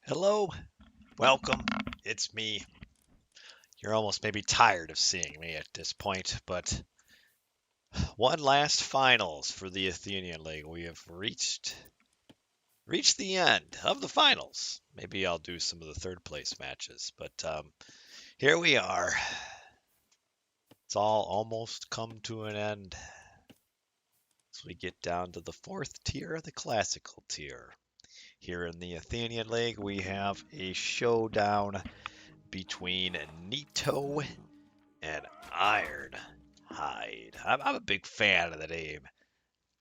Hello, welcome. It's me. You're almost maybe tired of seeing me at this point, but one last finals for the Athenian League. We have reached the end of the finals. Maybe I'll do some of the third place matches, but here we are. It's all almost come to an end. As we get down to the fourth tier, the classical tier. Here in the Athenian League, we have a showdown between Nito and Ironhide. I'm a big fan of the name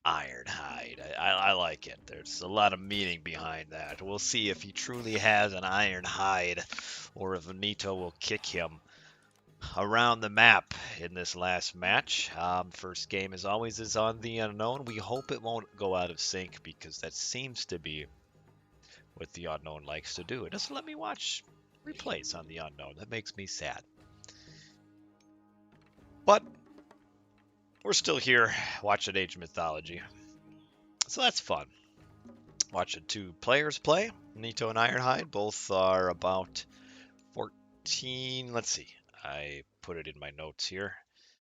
Ironhide. I like it. There's a lot of meaning behind that. We'll see if he truly has an iron hide or if Nito will kick him around the map in this last match. First game, as always, is on the unknown. We hope it won't go out of sync because that seems to be what the unknown likes to do. It doesn't let me watch replays on the unknown. That makes me sad. But we're still here watching Age of Mythology. So that's fun. Watching two players play, Nito and Ironhide. Both are about 14. Let's see. I put it in my notes here.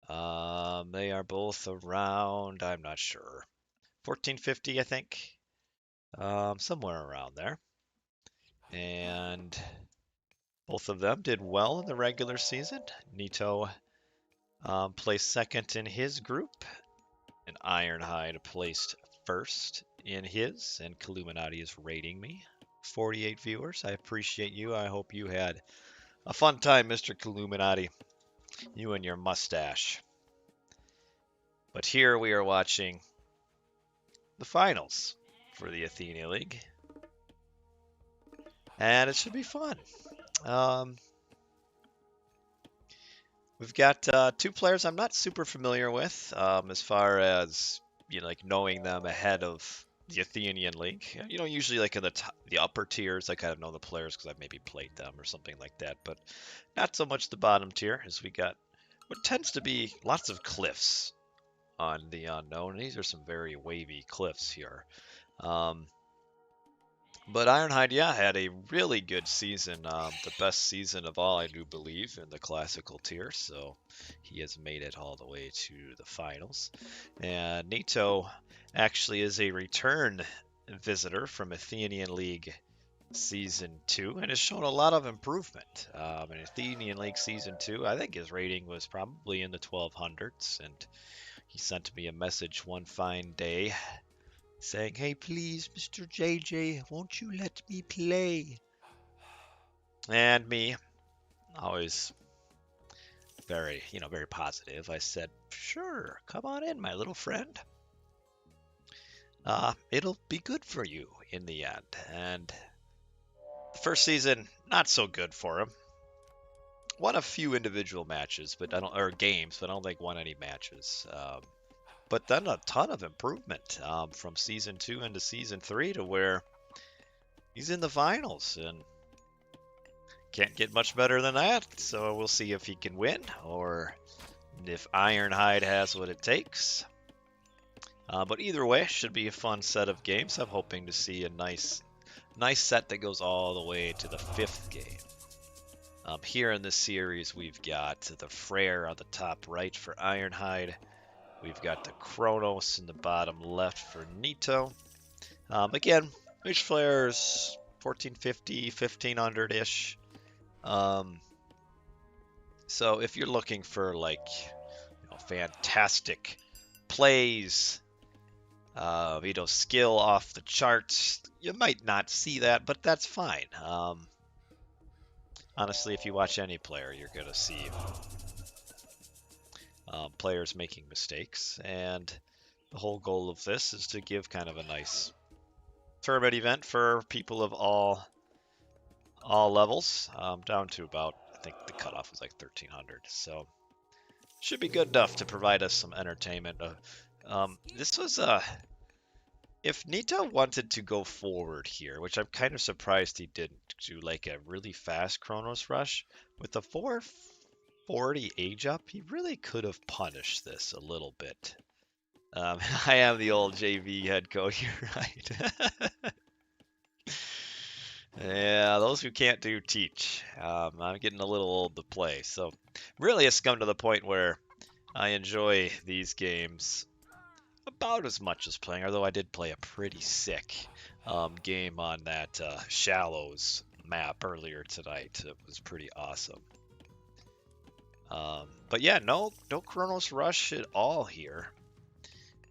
They are both around, I'm not sure, 1450, I think. Somewhere around there. And both of them did well in the regular season. Nito placed second in his group, and Ironhide placed first in his, and Illuminati is rating me. 48 viewers. I appreciate you. I hope you had a fun time, Mr. Illuminati. You and your mustache. But here we are watching the finals for the Athenian League. And it should be fun. We've got two players I'm not super familiar with as far as like knowing them ahead of the Athenian League. Usually like in the upper tiers, I kind of know the players because I've maybe played them or something like that, but not so much the bottom tier, as we got what tends to be lots of cliffs on the unknown. These are some very wavy cliffs here. But Ironhide, yeah, had a really good season, the best season of all, I do believe, in the classical tier. So he has made it all the way to the finals. And Nito actually is a return visitor from Athenian League Season 2 and has shown a lot of improvement. In Athenian League Season 2, I think his rating was probably in the 1200s. And he sent me a message one fine day saying, "Hey, please, Mr. JJ, won't you let me play?" And me, always very positive. I said, "Sure, come on in, my little friend. It'll be good for you in the end." And the first season, not so good for him. Won a few individual matches, or games, but I don't think won any matches. But then a ton of improvement from season 2 into season 3 to where he's in the finals and can't get much better than that. So we'll see if he can win or if Ironhide has what it takes. But either way, should be a fun set of games. I'm hoping to see a nice set that goes all the way to the 5th game. Here in this series, we've got the Freyr on the top right for Ironhide. We've got the Kronos in the bottom left for Nito. Again, each player is 1450, 1500-ish. So if you're looking for fantastic plays, skill off the charts, you might not see that, but that's fine. Honestly, if you watch any player, you're going to see players making mistakes, and the whole goal of this is to give kind of a nice tournament event for people of all levels, down to about, I think the cutoff was like 1300, so should be good enough to provide us some entertainment. This was if Nito wanted to go forward here, which I'm kind of surprised he didn't, do like a really fast Chronos Rush with the 440 age up, he really could have punished this a little bit. I am the old JV head coach here, right? Yeah, those who can't do teach. I'm getting a little old to play, so really it's come to the point where I enjoy these games about as much as playing, although I did play a pretty sick game on that Shallows map earlier tonight. It was pretty awesome. But yeah, no Chronos Rush at all here.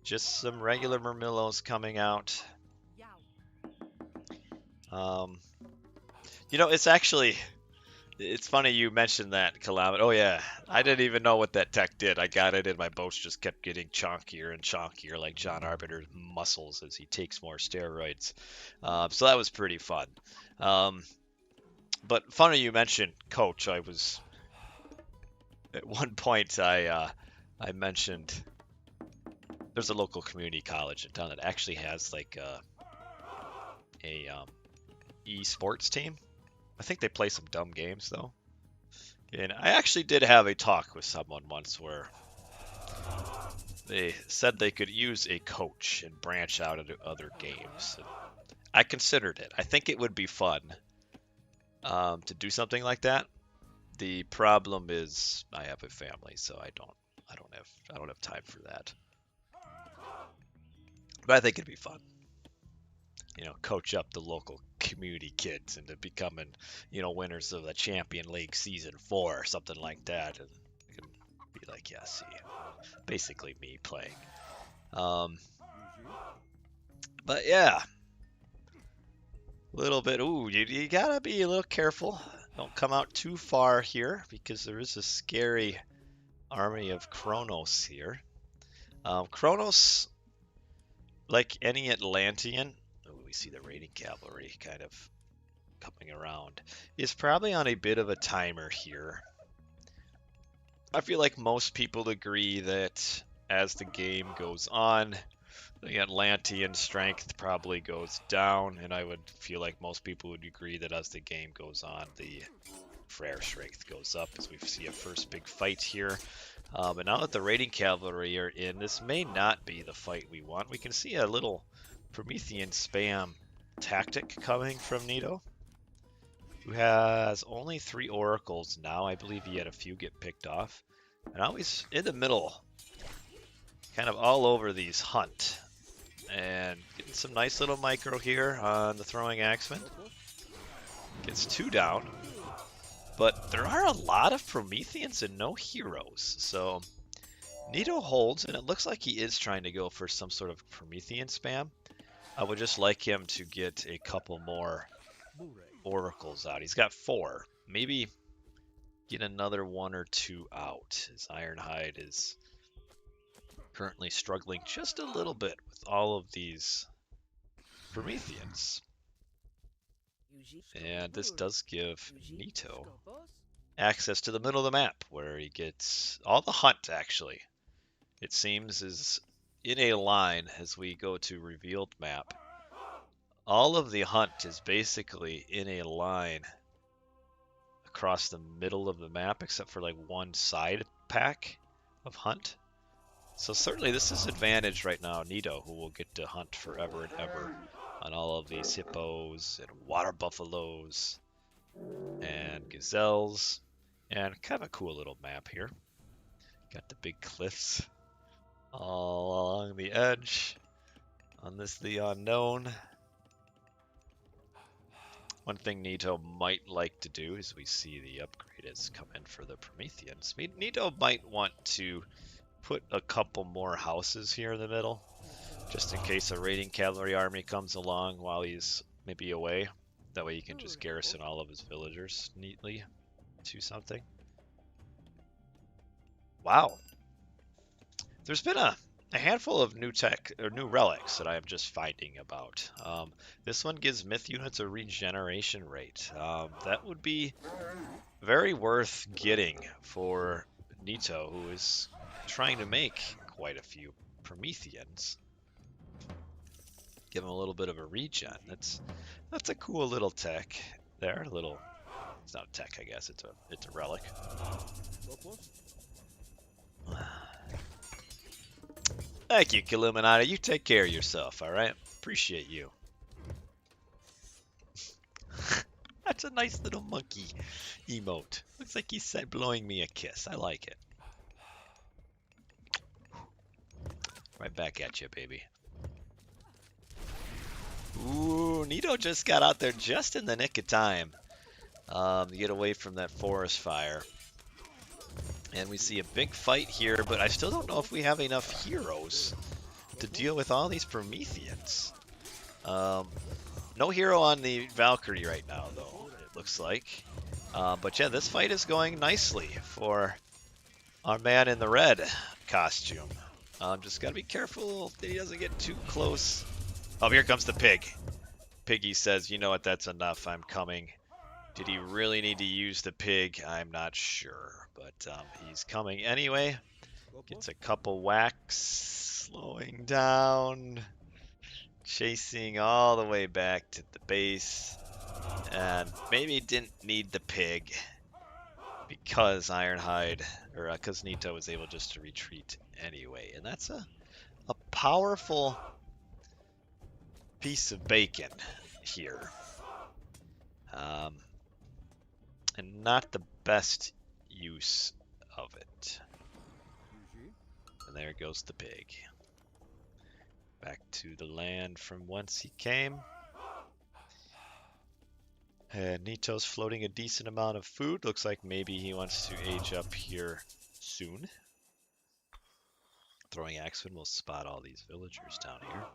Just some regular Murmillos coming out. Um, it's funny you mentioned that, Calamity. Oh yeah, I didn't even know what that tech did. I got it and my boats just kept getting chonkier and chonkier like John Arbiter's muscles as he takes more steroids. So that was pretty fun. Um, but funny you mentioned coach. I was at one point I mentioned there's a local community college in town that actually has like a esports team. I think they play some dumb games though. And I actually did have a talk with someone once where they said they could use a coach and branch out into other games. And I considered it. I think it would be fun to do something like that. The problem is I have a family, so I don't have time for that. But I think it'd be fun. Coach up the local community kids into becoming, winners of the Champion League Season 4 or something like that. And it can be like, yeah, see, basically me playing. But yeah, a little bit. Ooh, you gotta be a little careful. Don't come out too far here because there is a scary army of Kronos here. Kronos, like any Atlantean, we see the raiding cavalry kind of coming around, is probably on a bit of a timer here. I feel like most people agree that as the game goes on, the Atlantean strength probably goes down, and I would feel like most people would agree that as the game goes on, the Frere strength goes up as we see a first big fight here. But now that the raiding cavalry are in, this may not be the fight we want. We can see a little Promethean spam tactic coming from Nito, who has only 3 oracles now. I believe he had a few get picked off. And now he's in the middle, kind of all over these hunt. And getting some nice little micro here on the throwing axeman. Gets 2 down. But there are a lot of Prometheans and no heroes. So Nito holds, and it looks like he is trying to go for some sort of Promethean spam. I would just like him to get a couple more oracles out. He's got 4. Maybe get another 1 or 2 out. His Ironhide is currently struggling just a little bit with all of these Prometheans. And this does give Nito access to the middle of the map, where he gets all the hunt, actually. It seems is in a line as we go to revealed map. All of the hunt is basically in a line across the middle of the map, except for like one side pack of hunt. So certainly this is advantage right now, Nito, who will get to hunt forever and ever on all of these hippos and water buffaloes and gazelles, and kind of a cool little map here. Got the big cliffs all along the edge on this the unknown. One thing Nito might like to do is we see the upgrade has come in for the Prometheans. Nito might want to put a couple more houses here in the middle, just in case a raiding cavalry army comes along while he's maybe away. That way you can just garrison all of his villagers neatly to something. Wow. There's been a handful of new tech or new relics that I am just finding about. This one gives myth units a regeneration rate. That would be very worth getting for Nito, who is trying to make quite a few Prometheans. Give him a little bit of a regen. That's a cool little tech there. It's not a tech, I guess. It's a relic. Thank you, Illuminati. You take care of yourself, all right? Appreciate you. That's a nice little monkey emote. Looks like he's blowing me a kiss. I like it. Right back at you, baby. Ooh, Nito just got out there just in the nick of time to get away from that forest fire. And we see a big fight here, but I still don't know if we have enough heroes to deal with all these Prometheans. No hero on the Valkyrie right now, though, it looks like. But yeah, this fight is going nicely for our man in the red costume. Just gotta be careful that he doesn't get too close. Oh, here comes the pig. Piggy says, you know what, that's enough, I'm coming. Did he really need to use the pig? I'm not sure, but he's coming anyway. Gets a couple whacks, slowing down, chasing all the way back to the base. And maybe didn't need the pig because Ironhide, or because Nito was able just to retreat anyway. And that's a powerful piece of bacon here. And not the best use of it. And there goes the pig. Back to the land from whence he came. And Nito's floating a decent amount of food. Looks like maybe he wants to age up here soon. Throwing Axeman will spot all these villagers down here.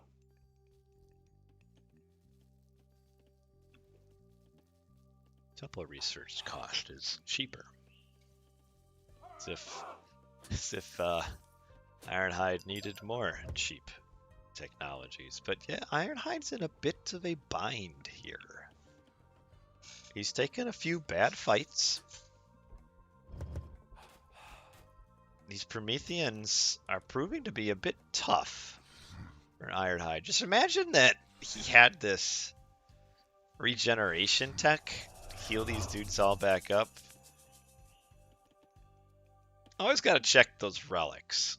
Temple research cost is cheaper. As if Ironhide needed more cheap technologies. But yeah, Ironhide's in a bit of a bind here. He's taken a few bad fights. These Prometheans are proving to be a bit tough for Ironhide. Just imagine that he had this regeneration tech, heal these dudes all back up. Always got to check those relics.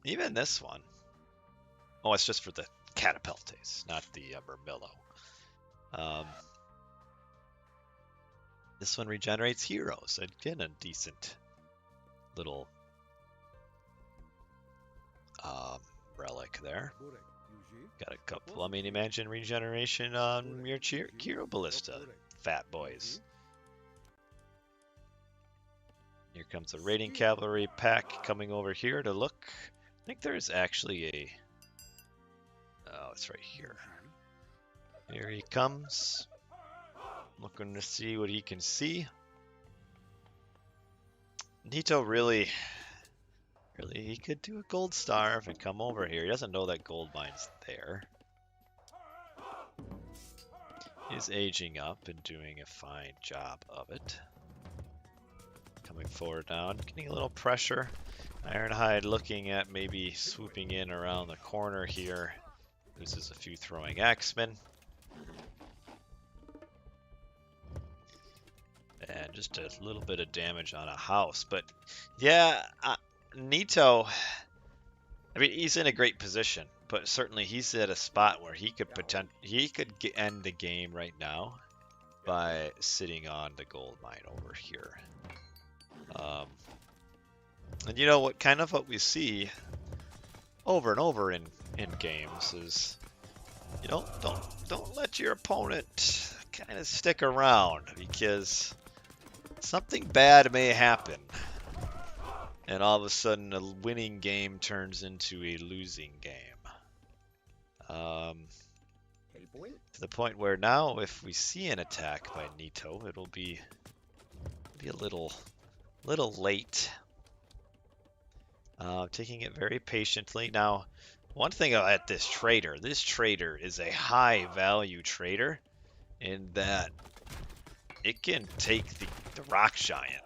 Even this one. Oh, it's just for the Catapultes, not the Murmillo. This one regenerates heroes. Again, a decent little relic there. Got a couple. I mean, imagine regeneration on your Kiro Ballista, fat boys. Here comes a raiding cavalry pack coming over here to look. I think there's actually a... Oh, it's right here. Here he comes. Looking to see what he can see. Nito really, he could do a gold starve and come over here. He doesn't know that gold mine's there. He's aging up and doing a fine job of it. Coming forward now, getting a little pressure. Ironhide looking at maybe swooping in around the corner here. Loses a few throwing axemen. And just a little bit of damage on a house. But yeah, Nito, I mean, he's in a great position. But certainly he's at a spot where he could end the game right now by sitting on the gold mine over here. And you know what? Kind of what we see over and over in games is, you know, don't let your opponent kind of stick around, because something bad may happen, and all of a sudden a winning game turns into a losing game. To the point where now, if we see an attack by Nito, it'll be a little late. Taking it very patiently. Now, one thing about this trader is a high value trader in that it can take the rock giant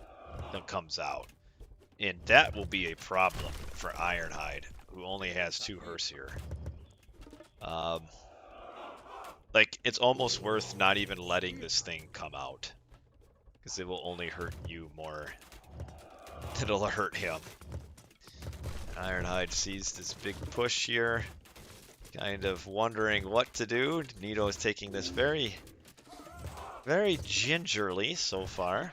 that comes out, and that will be a problem for Ironhide, who only has 2 Herseer. Like, it's almost worth not even letting this thing come out, because it will only hurt you more than it'll hurt him. Ironhide sees this big push here. kind of wondering what to do. Nito is taking this very, very gingerly so far.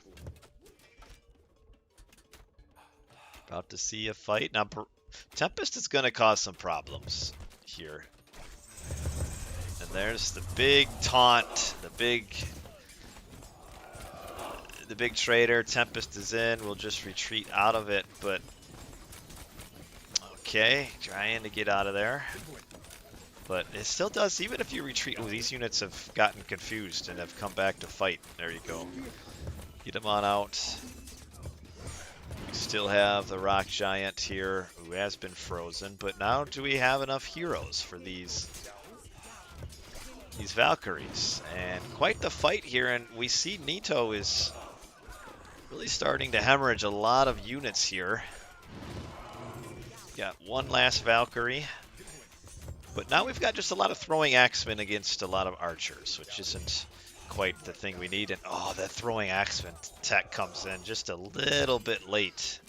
About to see a fight. Now, Tempest is going to cause some problems here. And there's the big taunt, the big trader. Tempest is in. We'll just retreat out of it, but okay, trying to get out of there. But it still does, even if you retreat. Oh, these units have gotten confused and have come back to fight. There you go. Get them on out. We still have the rock giant here who has been frozen, but now do we have enough heroes for these Valkyries? And quite the fight here, and we see Nito is really starting to hemorrhage a lot of units here. Got one last Valkyrie. But now we've got just a lot of throwing axemen against a lot of archers, which isn't quite the thing we need. And oh, that throwing axemen tech comes in just a little bit late.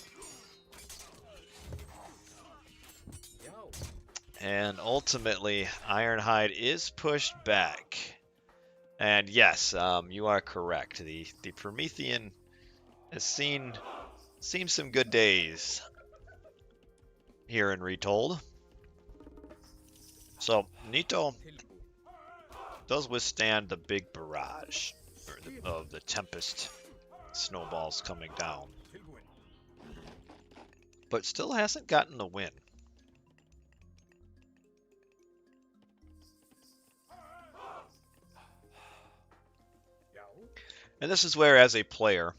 And ultimately, Ironhide is pushed back. And yes, you are correct. The Promethean has seen some good days here in Retold. So Nito does withstand the big barrage of the Tempest snowballs coming down, but still hasn't gotten the win. And this is where, as a player,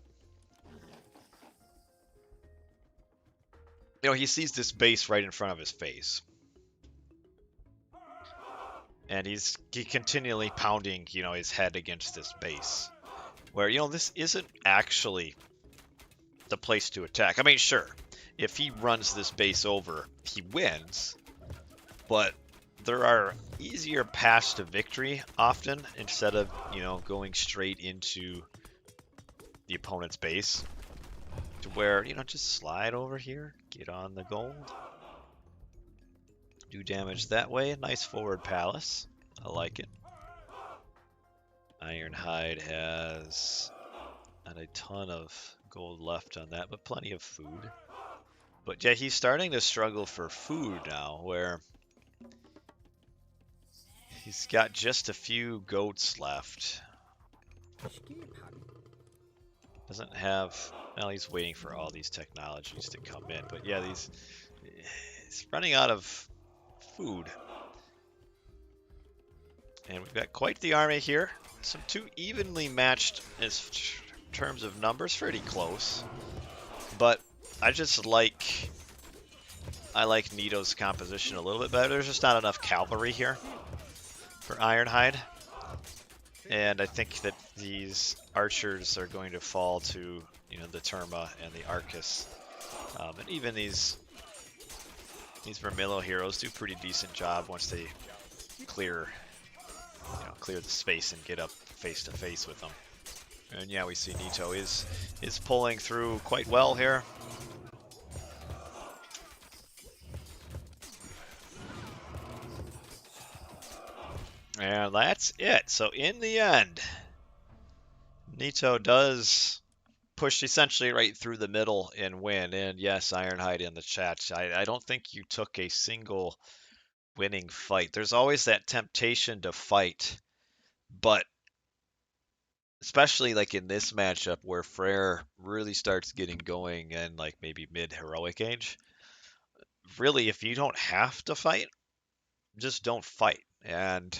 he sees this base right in front of his face. And he's continually pounding, his head against this base. Where, this isn't actually the place to attack. I mean, sure, if he runs this base over, he wins. But there are easier paths to victory often, instead of, going straight into the opponent's base. To where, just slide over here, get on the gold. Do damage that way. Nice forward palace. I like it. Ironhide has not a ton of gold left on that, but plenty of food. But yeah, he's starting to struggle for food now, where he's got just a few goats left. Doesn't have... Well, he's waiting for all these technologies to come in. But yeah, he's running out of food. And we've got quite the army here. Some two evenly matched in terms of numbers, pretty close. But I like Nito's composition a little bit better. There's just not enough cavalry here for Ironhide. And I think that these archers are going to fall to, the Terma and the Arcus. And even these Vermillo heroes do a pretty decent job once they clear the space and get up face to face with them. And yeah, we see Nito is pulling through quite well here. And that's it. So in the end, Nito does push essentially right through the middle and win. And yes, Ironhide in the chat, I don't think you took a single winning fight. There's always that temptation to fight, but especially like in this matchup where Freyr really starts getting going and like maybe mid-heroic age, really, if you don't have to fight, just don't fight. And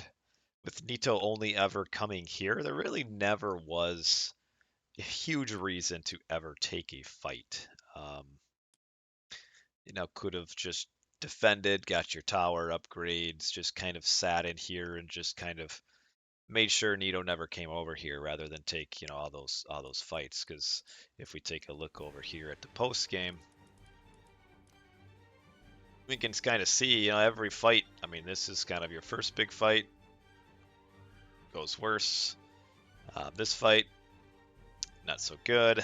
with Nito only ever coming here, there really never was a huge reason to ever take a fight. Could have just defended, got your tower upgrades, just kind of sat in here and just kind of made sure Nito never came over here, rather than take, all those fights. Because if we take a look over here at the post game, we can kind of see, every fight. I mean, this is kind of your first big fight. Goes worse. This fight, not so good.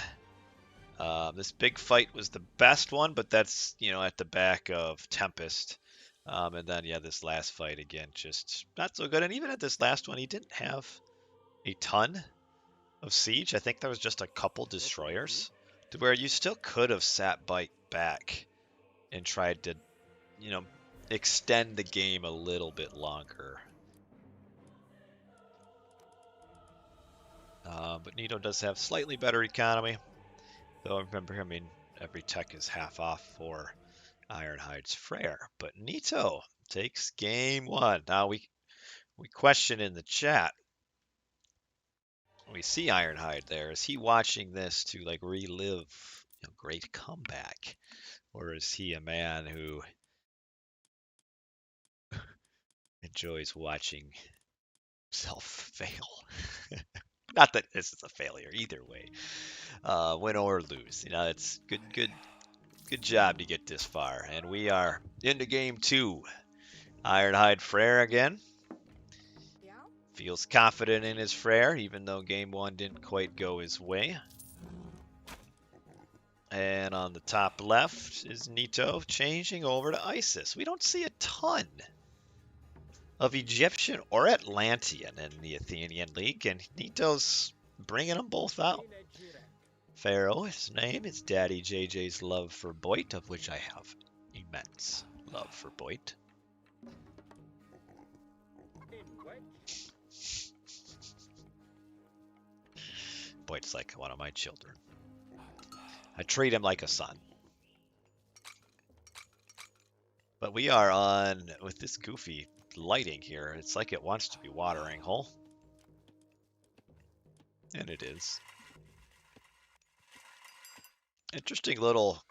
This big fight was the best one, but that's, at the back of Tempest. And then, yeah, this last fight again, just not so good. And even at this last one, he didn't have a ton of siege. I think there was just a couple destroyers to where you still could have sat bite back and tried to, you know, extend the game a little bit longer. But Nito does have slightly better economy. Though remember, I mean, every tech is half off for Ironhide's Frere. But Nito takes game one. Now we question in the chat. We see Ironhide there. Is he watching this to like relive great comeback? Or is he a man who enjoys watching himself fail? Not that this is a failure either way. Win or lose. It's good job to get this far. And we are into game two. Ironhide Frere again. Feels confident in his Frere, even though game one didn't quite go his way. And on the top left is Nito changing over to Isis. We don't see a ton of Egyptian or Atlantean in the Athenian League, and Nito's bringing them both out. Pharaoh, his name is Daddy JJ's love for Boit, of which I have immense love for Boit. Boit's like one of my children. I treat him like a son. But we are on with this goofy lighting here. It's like it wants to be watering hole. And it is. Interesting little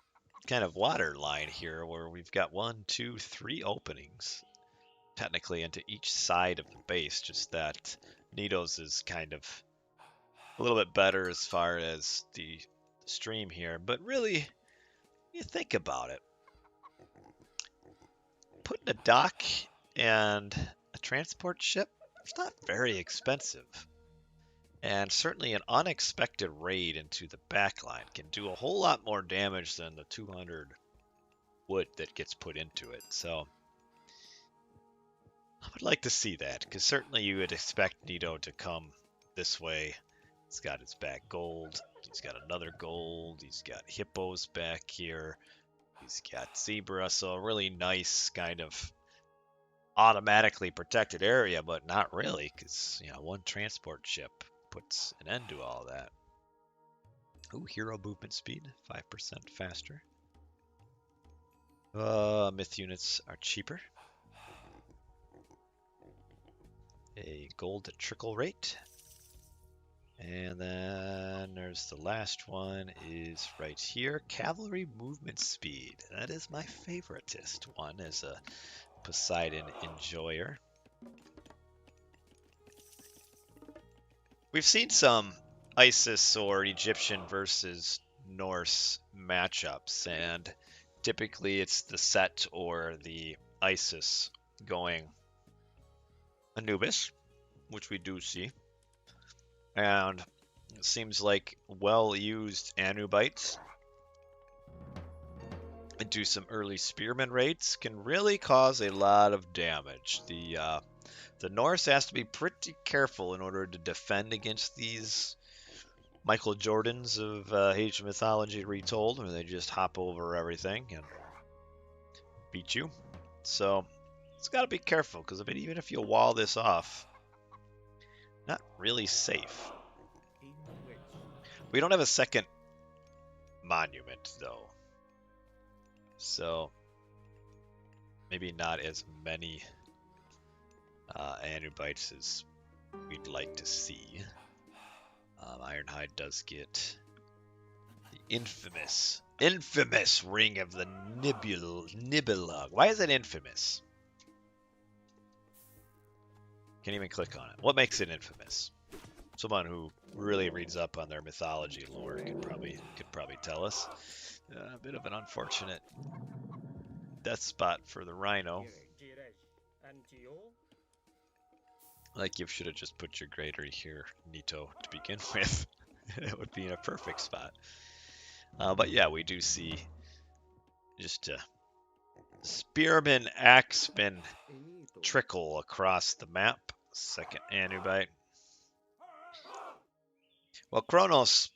kind of water line here where we've got 1, 2, 3 openings technically into each side of the base, just that Nito's is kind of a little bit better as far as the stream here. But really, you think about it, putting a dock and a transport ship, it's not very expensive. And certainly an unexpected raid into the backline can do a whole lot more damage than the 200 wood that gets put into it. So I would like to see that, because certainly you would expect Nito to come this way. He's got his back gold. He's got another gold. He's got hippos back here. He's got zebra. So a really nice kind of automatically protected area, but not really, because one transport ship puts an end to all that. Ooh, hero movement speed, 5% faster. Myth units are cheaper. A gold trickle rate. And then there's the last one is right here. Cavalry movement speed. That is my favoritist one as a Poseidon enjoyer. We've seen some Isis or Egyptian versus Norse matchups, and typically it's the Set or the Isis going Anubis, which we do see. And it seems like well-used Anubites into some early spearman raids can really cause a lot of damage. The Norse has to be pretty careful in order to defend against these Michael Jordans of Age of Mythology Retold, where they just hop over everything and beat you. So it's got to be careful, because even if you wall this off, not really safe. We don't have a second monument, though. So maybe not as many Anubites as we'd like to see. Ironhide does get the infamous Ring of the Nibelung. Why is it infamous? Can't even click on it. What makes it infamous? Someone who really reads up on their mythology lore could probably tell us. A bit of an unfortunate death spot for the Rhino. Like, you should have just put your granary here, Nito, to begin with. It would be in a perfect spot. But yeah, we do see, just to Spearman, Axeman E Nito. trickle across the map. Second Anubite. Well, Kronos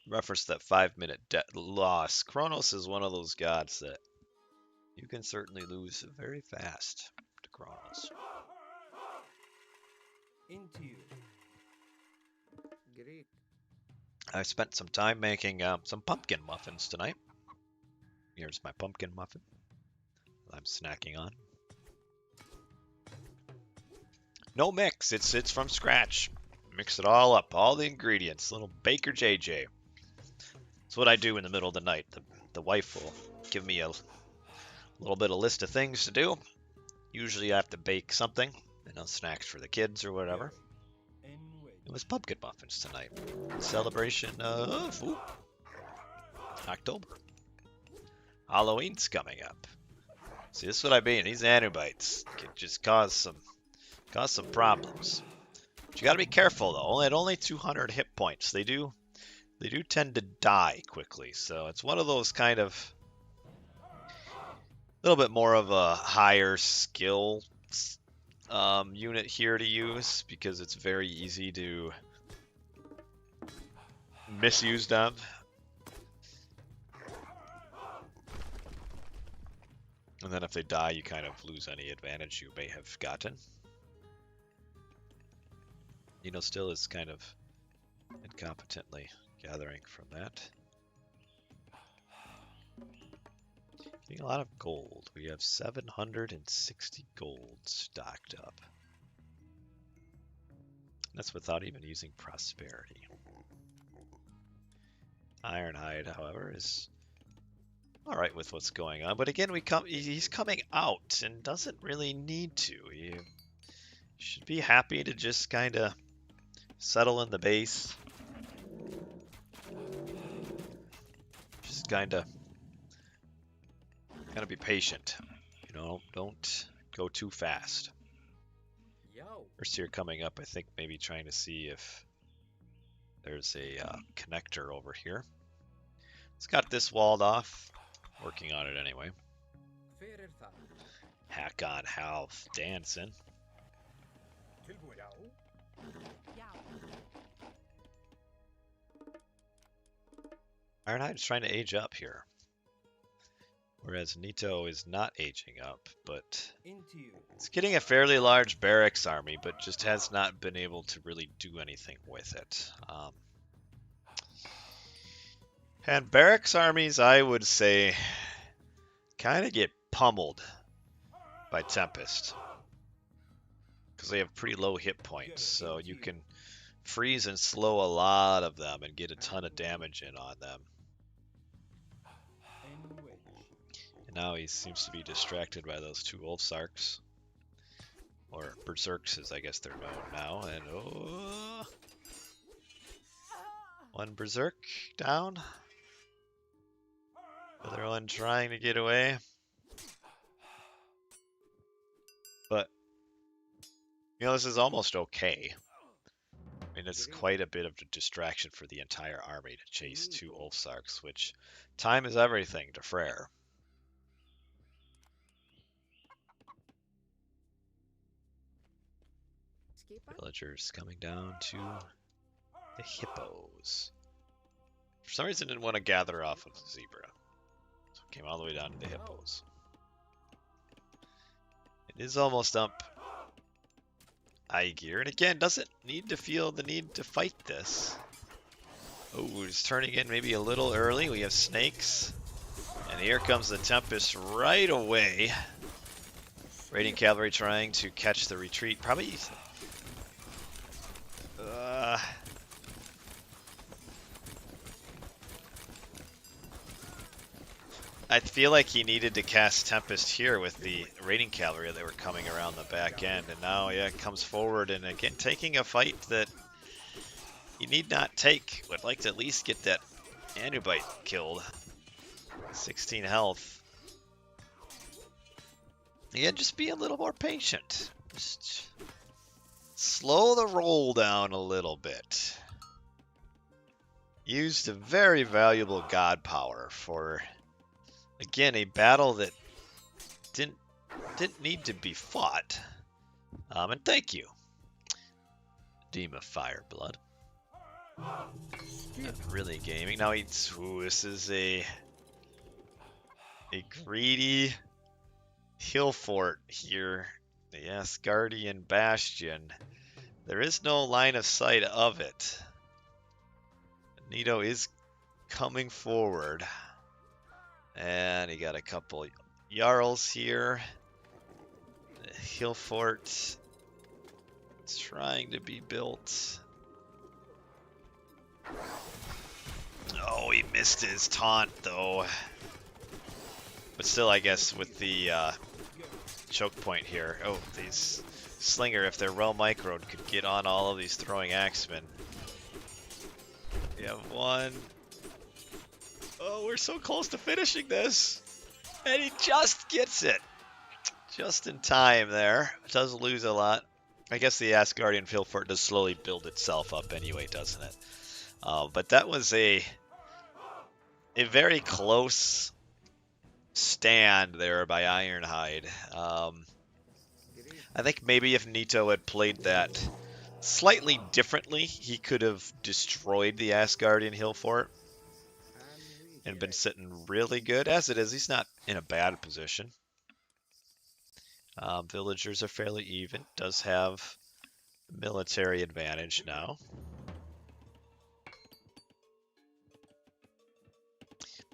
referenced that 5-minute loss. Kronos is one of those gods that you can certainly lose very fast to Kronos. Into you. Greek. I spent some time making some pumpkin muffins tonight. Here's my pumpkin muffin I'm snacking on. No mix, it's from scratch. Mix it all up, all the ingredients. Little Baker JJ. That's what I do in the middle of the night. The wife will give me a little bit of list of things to do. Usually I have to bake something, snacks for the kids or whatever. It was pumpkin muffins tonight. Celebration of October. Halloween's coming up. See, this is what I mean. These Anubites can just cause some problems. But you got to be careful though. At only 200 hit points, they do tend to die quickly. So it's one of those kind of a little bit more of a higher skill unit here to use because it's very easy to misuse them. And then if they die, you kind of lose any advantage you may have gotten. Nito still is kind of incompetently gathering from that. Getting a lot of gold. We have 760 gold stocked up. That's without even using prosperity. Ironhide, however, is alright with what's going on. But again, he's coming out and doesn't really need to. He should be happy to just kind of settle in the base. Just kind of be patient. Don't go too fast. First here coming up, I think maybe trying to see if there's a connector over here. It's got this walled off. Working on it anyway. Hack on health dancing. Ironhide is trying to age up here. Whereas Nito is not aging up, but it's getting a fairly large barracks army, but just has not been able to really do anything with it. And barracks armies, I would say, kind of get pummeled by Tempest. Because they have pretty low hit points, so you can freeze and slow a lot of them and get a ton of damage in on them. And now he seems to be distracted by those two Wolfsarks. Or Berserks, as I guess they're known now. And one Berserk down. Other one trying to get away. But, this is almost okay. I mean, it's quite a bit of a distraction for the entire army to chase two Wolfsarks, which time is everything to Freyr. Villagers coming down to the hippos. For some reason, didn't want to gather off of the zebra. So came all the way down to the hippos. It is almost up high gear. And again, doesn't need to feel the need to fight this. Oh, it's turning in maybe a little early. We have snakes. And here comes the Tempest right away. Raiding cavalry trying to catch the retreat. Probably... I feel like he needed to cast Tempest here with the raiding cavalry that were coming around the back end. And now, it comes forward and again taking a fight that he need not take. Would like to at least get that Anubite killed. 16 health. Yeah, just be a little more patient. Just slow the roll down a little bit. Used a very valuable god power for, again, a battle that didn't need to be fought. And thank you, Dima Fireblood. Really gaming. Now he's, ooh, this is a greedy hill fort here. The Asgardian Bastion. There is no line of sight of it. Nito is coming forward. And he got a couple Jarls here. The hill fort is trying to be built. Oh, he missed his taunt though. But still, I guess with the choke point here. Oh, these Slinger, if they're well microed, could get on all of these throwing axemen. We have one. Oh, we're so close to finishing this. And he just gets it. Just in time there. Does lose a lot. I guess the Asgardian hill fort does slowly build itself up anyway, doesn't it? But that was a very close stand there by Ironhide. I think maybe if Nito had played that slightly differently, he could have destroyed the Asgardian hill fort and been sitting really good. As it is, he's not in a bad position. Villagers are fairly even. Does have military advantage now.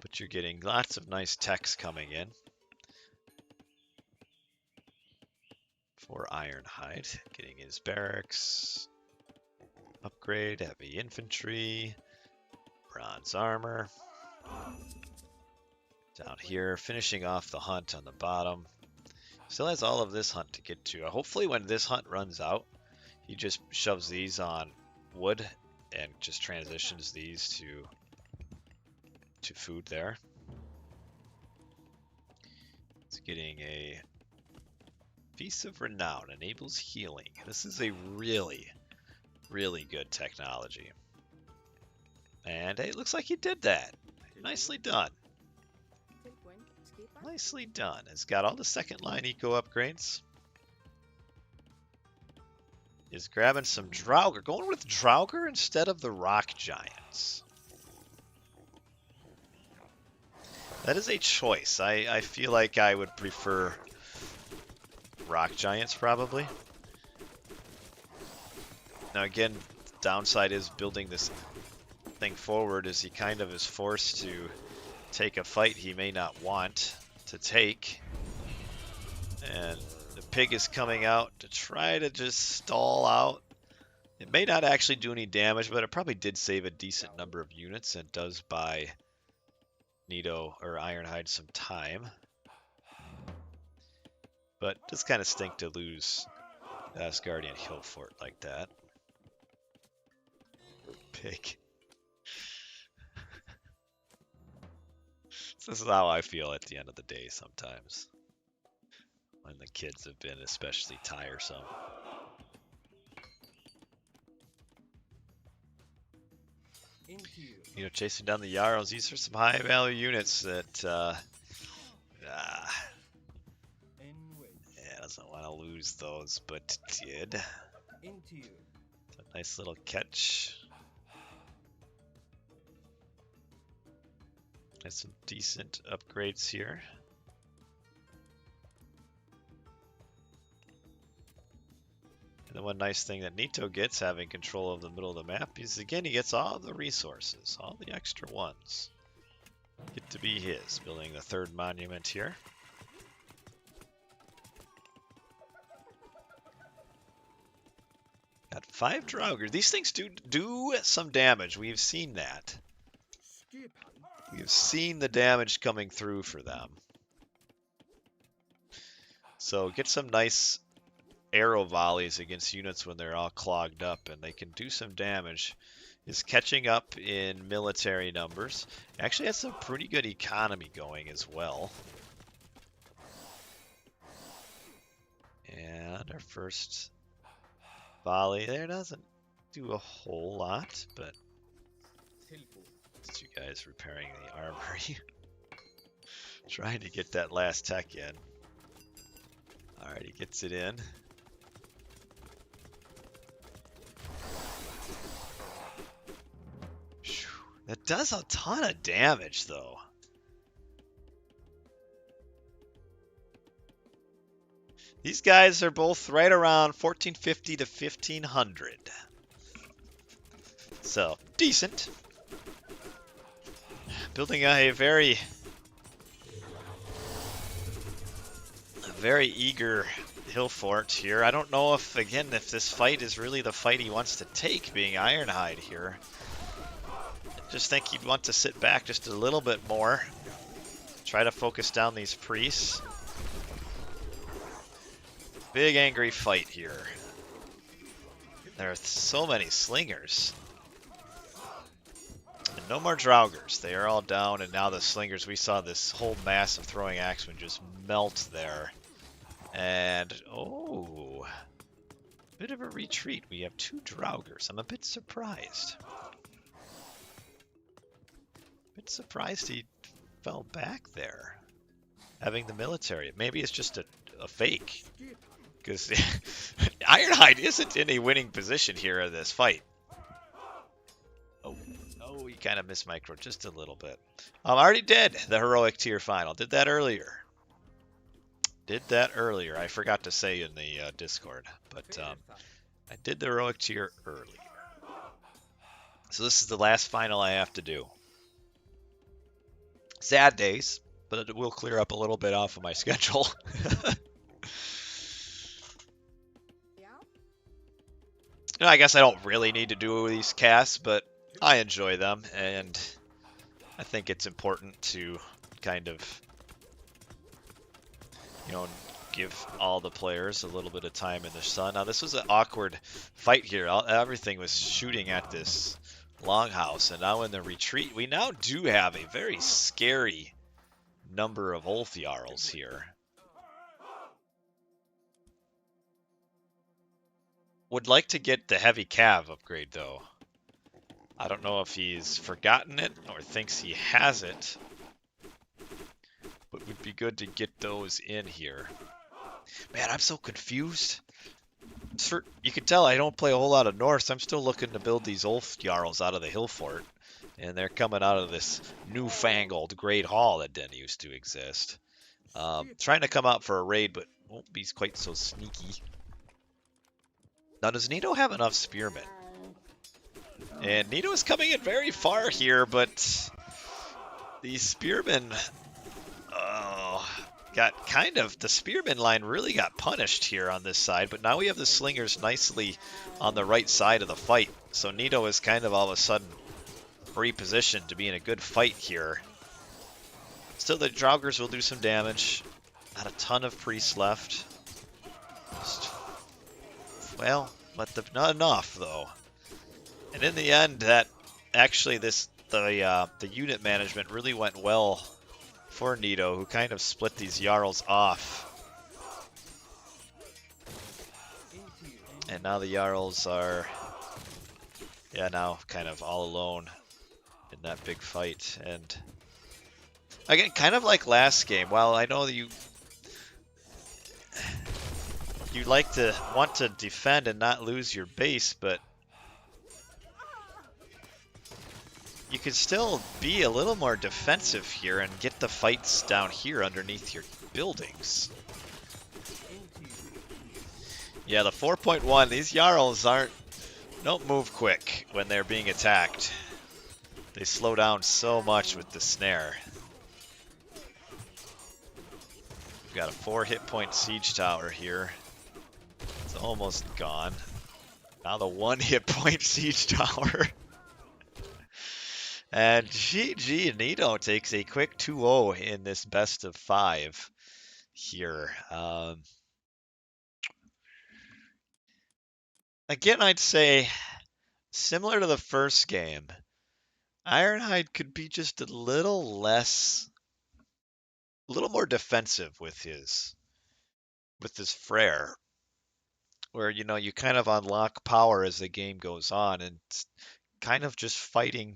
But you're getting lots of nice techs coming in for Ironhide. Getting his barracks, upgrade, heavy infantry, bronze armor. Down here, finishing off the hunt on the bottom. Still has all of this hunt to get to. Hopefully when this hunt runs out, he just shoves these on wood and just transitions these to food there. It's getting a Feast of Renown, enables healing. This is a really, really good technology. And hey, it looks like he did that. Nicely done. Nicely done. It's got all the second line eco upgrades. Is grabbing some Draugr. Going with Draugr instead of the Rock Giants. That is a choice. I feel like I would prefer Rock Giants probably. Now again, the downside is building this thing forward is he kind of is forced to take a fight he may not want to take. And the pig is coming out to try to just stall out. It may not actually do any damage, but it probably did save a decent number of units and does buy Nito or Ironhide some time. But it does kind of stink to lose the Asgardian hill fort like that. Pig. This is how I feel at the end of the day sometimes. When the kids have been especially tiresome. You know, chasing down the Jarls, these are some high value units that yeah, doesn't want to lose those, but did. It's a nice little catch. Has some decent upgrades here. And the one nice thing that Nito gets, having control of the middle of the map, is again he gets all the resources, all the extra ones. Get to be his. Building the third monument here. Got 5 Draugr. These things do some damage. We've seen that. We've seen the damage coming through for them. So get some nice arrow volleys against units when they're all clogged up, and they can do some damage. Is catching up in military numbers. Actually has some pretty good economy going as well. And our first volley there doesn't do a whole lot, but it's you guys repairing the armory. Trying to get that last tech in. Alright, he gets it in. That does a ton of damage, though. These guys are both right around 1450 to 1500. So, decent. Building a very eager hill fort here. I don't know if, again, if this fight is really the fight he wants to take, being Ironhide here. I just think he'd want to sit back just a little bit more. Try to focus down these priests. Big angry fight here. There are so many slingers. And no more Draugrs. They are all down, and now the slingers, we saw this whole mass of throwing axemen just melt there. And, oh, bit of a retreat. We have 2 Draugrs. I'm a bit surprised. Bit surprised he fell back there, having the military. Maybe it's just a fake, because Ironhide isn't in a winning position here in this fight. Oh, he kind of missed micro just a little bit. I already did the heroic tier final. Did that earlier. I forgot to say in the Discord, but I did the heroic tier earlier. So this is the last final I have to do. Sad days, but it will clear up a little bit off of my schedule. I guess I don't really need to do these casts, but I enjoy them, and I think it's important to kind of, you know, give all the players a little bit of time in the sun. Now, this was an awkward fight here. Everything was shooting at this longhouse, and now in the retreat, we now do have a very scary number of Ulf Jarls here. Would like to get the heavy cav upgrade, though. I don't know if he's forgotten it or thinks he has it, but would be good to get those in here. Man, I'm so confused. You can tell I don't play a whole lot of Norse. I'm still looking to build these Ulf Jarls out of the hill fort, and they're coming out of this newfangled Great Hall that didn't used to exist. Trying to come out for a raid, but won't be quite so sneaky. Now, does Nito have enough spearmen? And Nito is coming in very far here, but the spearmen got kind of, the spearmen line really got punished here on this side, but now we have the slingers nicely on the right side of the fight. So Nito is kind of all of a sudden repositioned to be in a good fight here. Still, the Draugrs will do some damage. Not a ton of priests left. Well, but not enough though. And in the end, that actually the unit management really went well for Nito, who kind of split these Jarls off. And now the Jarls are, now kind of all alone in that big fight. And again, kind of like last game, while I know that you like to want to defend and not lose your base, but you could still be a little more defensive here and get the fights down here underneath your buildings. Yeah, the 4.1, these Jarls don't move quick when they're being attacked. They slow down so much with the snare. We've got a 4 hit point siege tower here. It's almost gone. Now the 1 hit point siege tower. And GG, Nito takes a quick 2-0 in this best of 5 here. Again, I'd say, similar to the first game, Ironhide could be just a little more defensive with his Freyr, where, you kind of unlock power as the game goes on, and kind of just fighting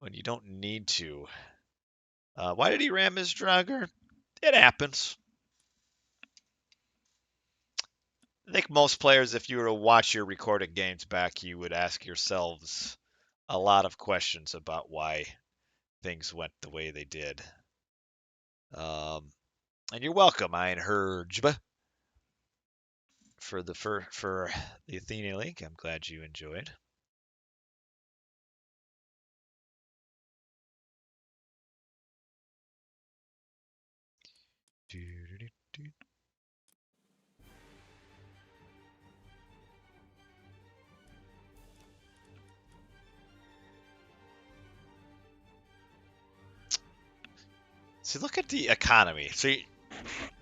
when you don't need to. Why did he ram his Draugr? It happens. I think most players, if you were to watch your recorded games back, you would ask yourselves a lot of questions about why things went the way they did. Um, and you're welcome, Einherjba, for the Athenian League. I'm glad you enjoyed. See, look at the economy. See,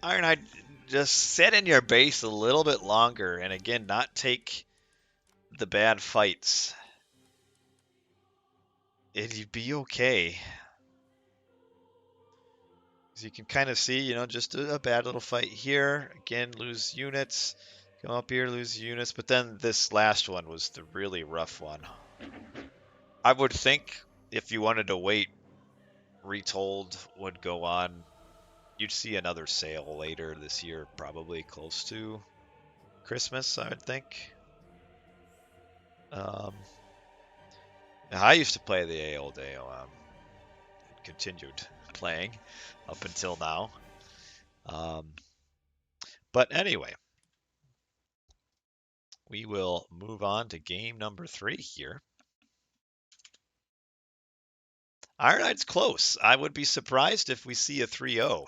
Ironhide, just sit in your base a little bit longer, and again, not take the bad fights. It'd be okay. As you can kind of see, just a bad little fight here. Again, lose units. Come up here, lose units. But then this last one was the really rough one. I would think if you wanted to wait, Retold would go on. You'd see another sale later this year, probably close to Christmas, I would think. Um, I used to play the old AOM. Continued playing up until now. But anyway, we will move on to game number 3 here. Ironhide's close. I would be surprised if we see a 3-0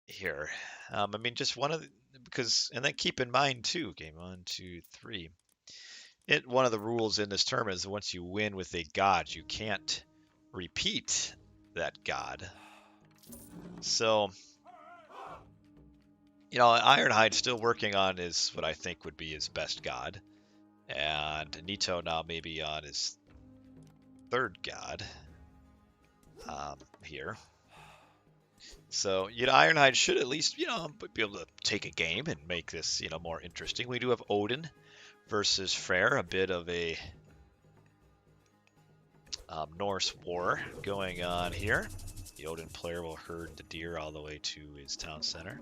here. I mean, just one of the, because, and then keep in mind too, game 1, 2, 3. One of the rules in this tournament is once you win with a god, you can't repeat that god. So, Ironhide's still working on his, what I think would be his best god. And Nito now maybe on his third god here. So, Ironhide should at least, be able to take a game and make this, more interesting. We do have Odin versus Freyr, a bit of a Norse war going on here. The Odin player will herd the deer all the way to his town center.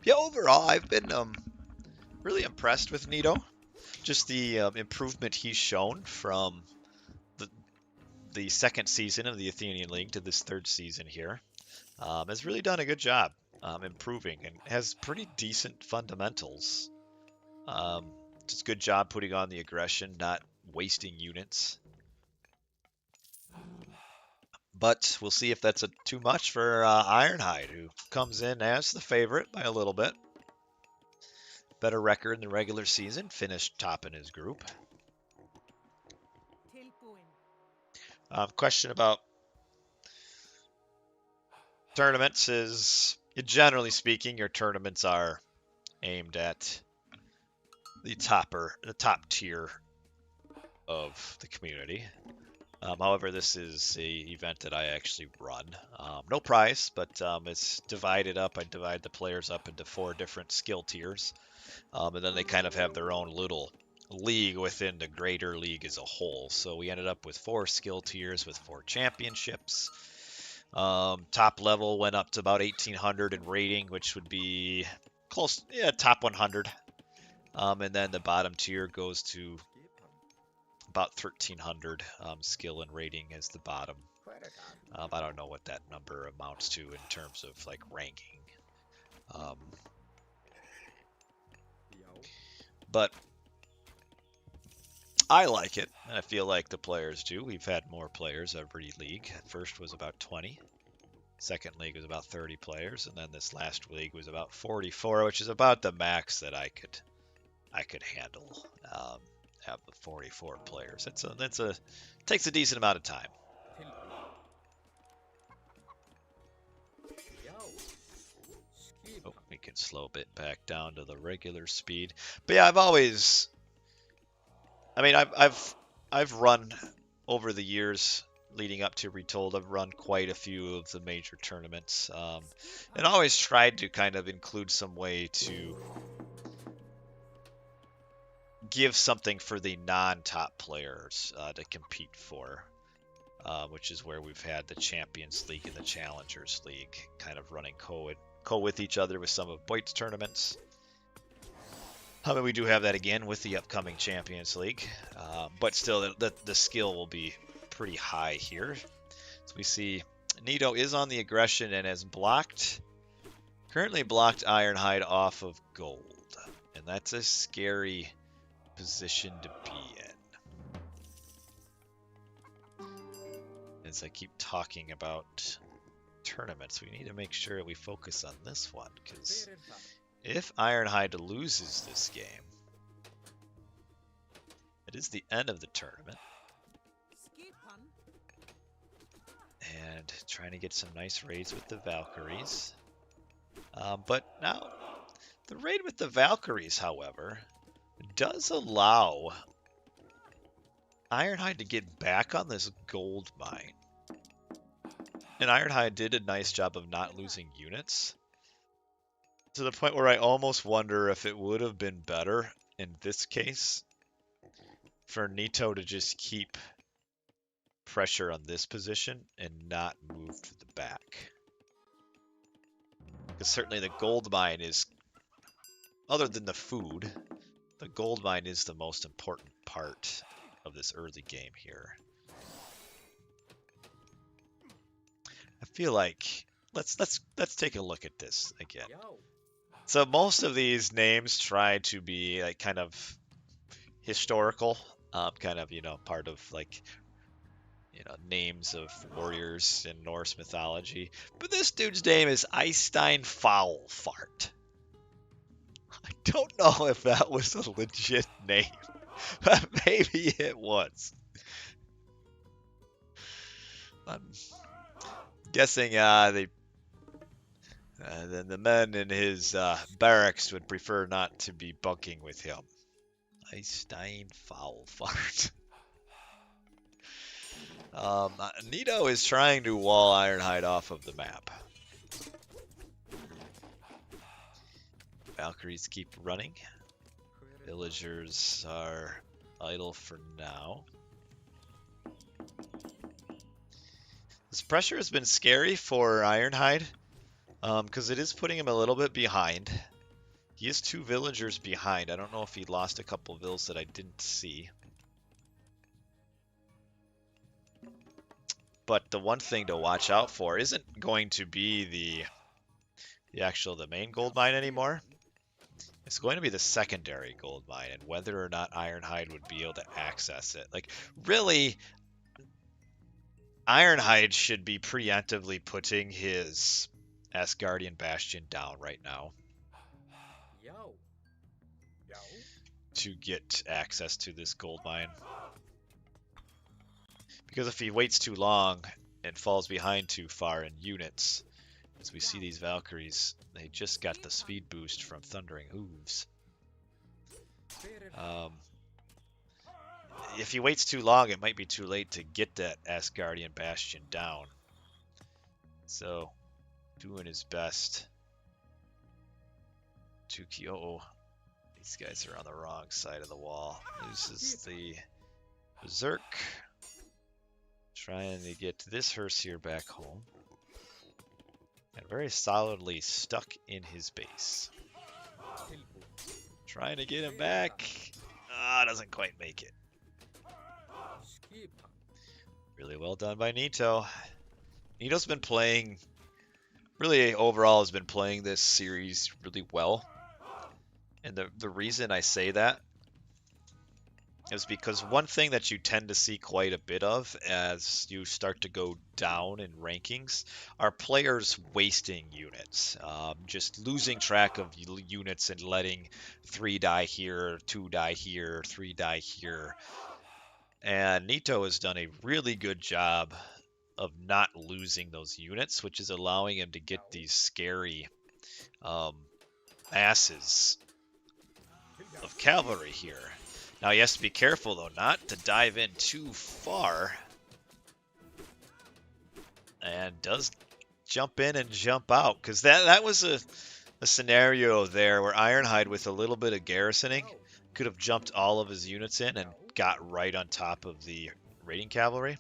Yeah, overall, I've been really impressed with Nito. Just the improvement he's shown from the second season of the Athenian League to this third season here. Has really done a good job improving and has pretty decent fundamentals. Just good job putting on the aggression, not wasting units. But we'll see if that's too much for Ironhide, who comes in as the favorite by a little bit. Better record in the regular season, finished top in his group. Question about tournaments is, generally speaking, your tournaments are aimed at the top tier of the community. However, this is a event that I actually run. No prize, but it's divided up. I divide the players up into 4 different skill tiers, and then they kind of have their own little league within the greater league as a whole. So we ended up with 4 skill tiers with 4 championships. Top level went up to about 1800 in rating, which would be close, top 100. And then the bottom tier goes to about 1300 skill and rating as the bottom. I don't know what that number amounts to in terms of like ranking. But I like it, and I feel like the players do. We've had more players every league. First was about 20. Second league was about 30 players, and then this last league was about 44, which is about the max that I could handle. Have the 44 players. Takes a decent amount of time. Oh, we can slow a bit back down to the regular speed. But yeah, I've run over the years leading up to Retold. I've run quite a few of the major tournaments, and always tried to kind of include some way to give something for the non-top players to compete for, which is where we've had the Champions League and the Challengers League kind of running with each other with some of Boyd's tournaments. However, we do have that again with the upcoming Champions League, but still the skill will be pretty high here. So we see Nito is on the aggression and has currently blocked Ironhide off of gold, and that's a scary position to be in. As I keep talking about tournaments, we need to make sure we focus on this one, because if Ironhide loses this game, it is the end of the tournament. And trying to get some nice raids with the Valkyries. But now, the raid with the Valkyries, however, does allow Ironhide to get back on this gold mine. And Ironhide did a nice job of not losing units, to the point where I almost wonder if it would have been better in this case for Nito to just keep pressure on this position and not move to the back. Because certainly the gold mine is, other than the food, the gold mine is the most important part of this early game here. I feel like let's take a look at this again. So most of these names try to be like kind of historical, kind of, you know, part of like, you know, names of warriors in Norse mythology. But this dude's name is Eystein Foulfart. I don't know if that was a legit name, but maybe it was. I'm guessing the men in his barracks would prefer not to be bunking with him. Eystein Foulfart. Nito is trying to wall Ironhide off of the map. Valkyries keep running. Villagers are idle for now. This pressure has been scary for Ironhide, because it is putting him a little bit behind. He is 2 villagers behind. I don't know if he lost a couple vills that I didn't see. But the one thing to watch out for isn't going to be the main gold mine anymore. It's going to be the secondary gold mine, and whether or not Ironhide would be able to access it. Like, really, Ironhide should be preemptively putting his Asgardian Bastion down right now to get access to this gold mine. Because if he waits too long and falls behind too far in units, as we see these Valkyries, they just got the speed boost from Thundering Hooves. If he waits too long, it might be too late to get that Asgardian Bastion down. So, doing his best to keep... Oh, these guys are on the wrong side of the wall. Loses the Berserk. Trying to get this Herseer back home. And very solidly stuck in his base. Trying to get him back. Doesn't quite make it. Really well done by Nito. Nito's been playing, really overall has been playing this series really well. And the reason I say that is because one thing that you tend to see quite a bit of as you start to go down in rankings are players wasting units, just losing track of units and letting 3 die here, 2 die here, 3 die here. And Nito has done a really good job of not losing those units, which is allowing him to get these scary masses of cavalry here. Now he has to be careful, though, not to dive in too far. And does jump in and jump out, because that was a scenario there where Ironhide, with a little bit of garrisoning, could have jumped all of his units in and got right on top of the raiding cavalry.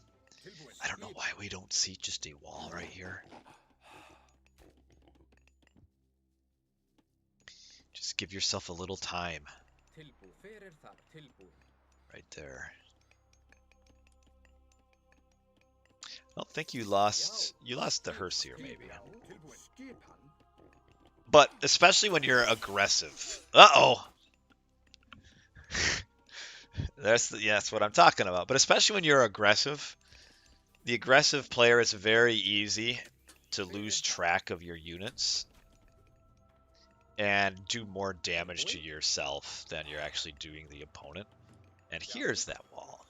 I don't know why we don't see just a wall right here. Just give yourself a little time. Right there. I don't think you lost the Herseer maybe. But especially when you're aggressive. Uh-oh. That's what I'm talking about. But especially when you're aggressive, the aggressive player, it's very easy to lose track of your units and do more damage to yourself than you're actually doing the opponent. And here's that wall.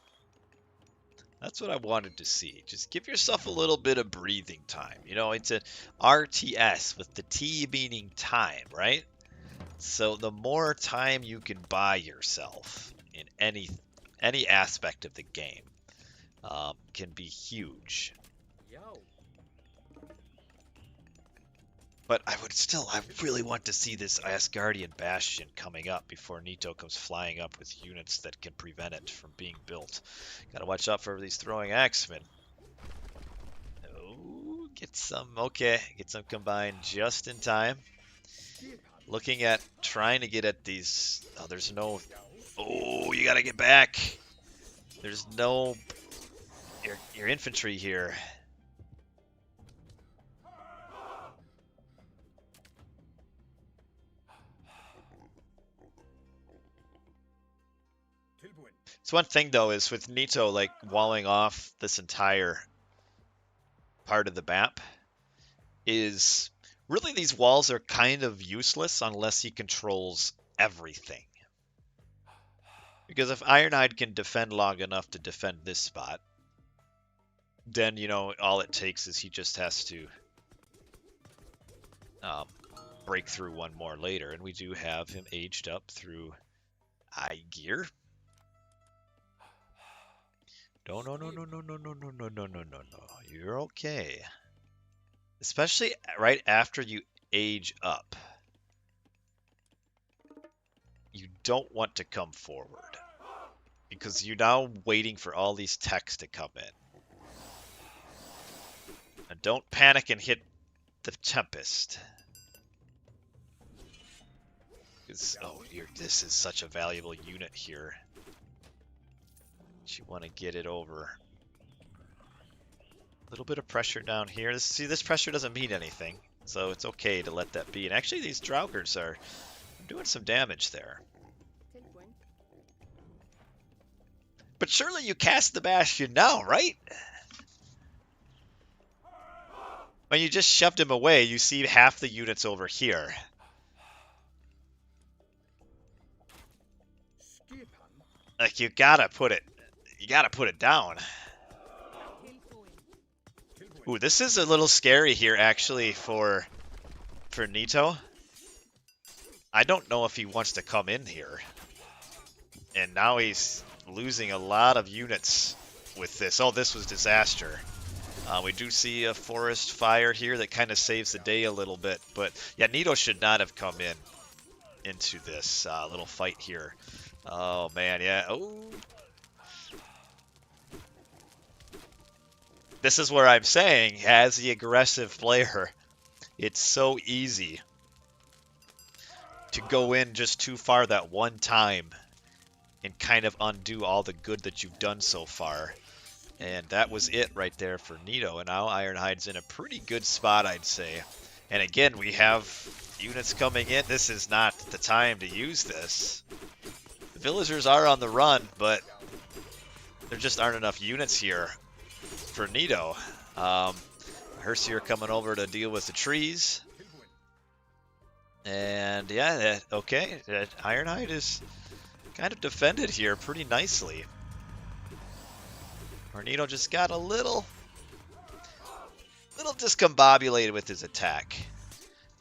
That's what I wanted to see. Just give yourself a little bit of breathing time. You know, it's an RTS with the T meaning time, right? So the more time you can buy yourself in any aspect of the game can be huge. But I really want to see this Asgardian Bastion coming up before Nito comes flying up with units that can prevent it from being built. Gotta watch out for these throwing axemen. Oh, get some combined just in time. Looking at trying to get at these. Oh, there's no. Oh, you gotta get back. There's no. Your infantry here. So one thing though is with Nito like walling off this entire part of the map is really these walls are kind of useless unless he controls everything. Because if Ironhide can defend long enough to defend this spot, then you know all it takes is he just has to break through one more later, and we do have him aged up through eye gear. No. You're okay. Especially right after you age up. You don't want to come forward. Because you're now waiting for all these techs to come in. And don't panic and hit the Tempest. Because, this is such a valuable unit here. You want to get it over. A little bit of pressure down here. This pressure doesn't mean anything, so it's okay to let that be. And actually, these Draugrs are doing some damage there. But surely you cast the Bastion now, right? When you just shoved him away, you see half the units over here. Like, you gotta put it down. Ooh, this is a little scary here, actually, for Nito. I don't know if he wants to come in here. And now he's losing a lot of units with this. Oh, this was disaster. We do see a forest fire here that kind of saves the day a little bit. But, yeah, Nito should not have come into this little fight here. Oh, man, yeah. Oh. This is where I'm saying, as the aggressive player, it's so easy to go in just too far that one time and kind of undo all the good that you've done so far. And that was it right there for Nito. And now Ironhide's in a pretty good spot, I'd say. And again, we have units coming in. This is not the time to use this. The villagers are on the run, but there just aren't enough units here for Nito. Herseer coming over to deal with the trees. And yeah, okay. Ironhide is kind of defended here pretty nicely. Nito just got a little discombobulated with his attack.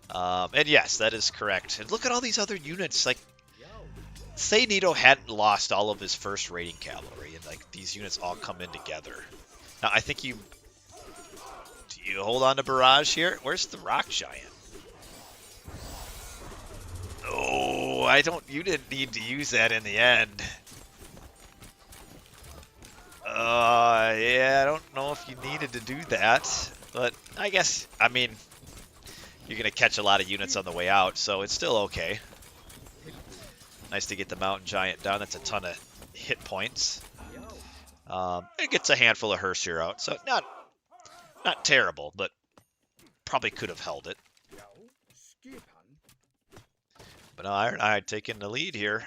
And yes, that is correct. And look at all these other units. Like, say Nito hadn't lost all of his first raiding cavalry, and like these units all come in together. Now, I think do you hold on to barrage here? Where's the rock giant? Oh, you didn't need to use that in the end. Yeah, I don't know if you needed to do that, but I guess, I mean, you're going to catch a lot of units on the way out, so it's still okay. Nice to get the mountain giant down. That's a ton of hit points. It gets a handful of Hersier out, so not terrible, but probably could have held it. But no, Ironhide taking the lead here.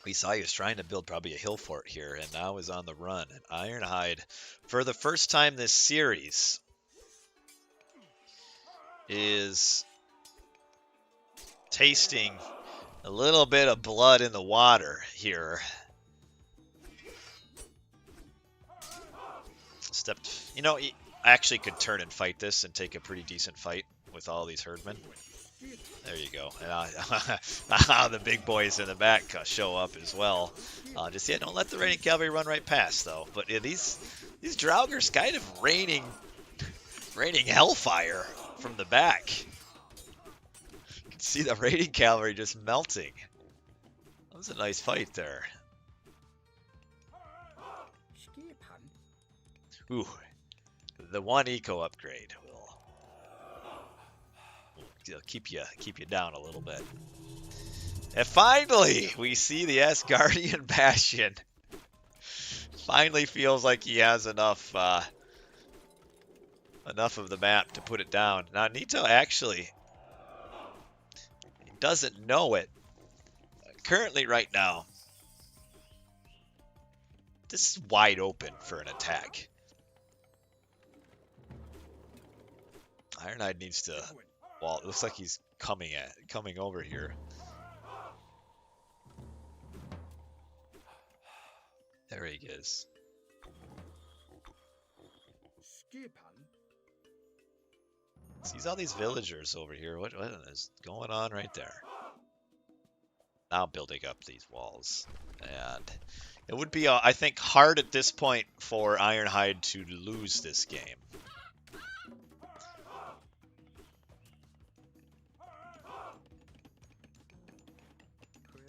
We saw he was trying to build probably a hill fort here, and now is on the run. And Ironhide, for the first time this series, is tasting a little bit of blood in the water here. You know, he actually could turn and fight this and take a pretty decent fight with all these herdmen. There you go. And the big boys in the back show up as well. Just don't let the raiding cavalry run right past, though. But yeah, these Draugrs kind of raining hellfire from the back. You can see the raiding cavalry just melting. That was a nice fight there. Ooh, the 1 eco upgrade will keep you down a little bit. And finally, we see the Asgardian Bastion. Finally feels like he has enough of the map to put it down. Now Nito actually doesn't know it. Currently, right now, this is wide open for an attack. Ironhide needs to. Well, it looks like he's coming over here. There he is. Sees all these villagers over here. What is going on right there? Now building up these walls. And it would be, I think, hard at this point for Ironhide to lose this game.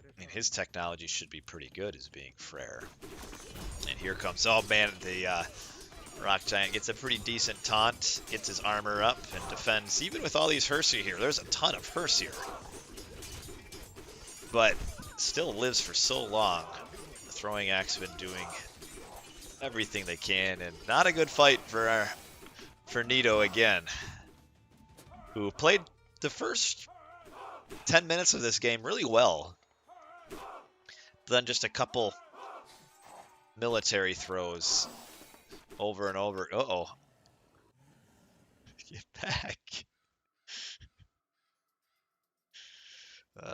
I mean, his technology should be pretty good as being Frere. And here comes, oh man, the Rock Giant gets a pretty decent taunt, gets his armor up, and defends. Even with all these Hersier here, there's a ton of Hersier. But still lives for so long. The throwing axemen doing everything they can, and not a good fight for Nito again, who played the first 10 minutes of this game really well. Then just a couple military throws over and over. Uh-oh. Get back.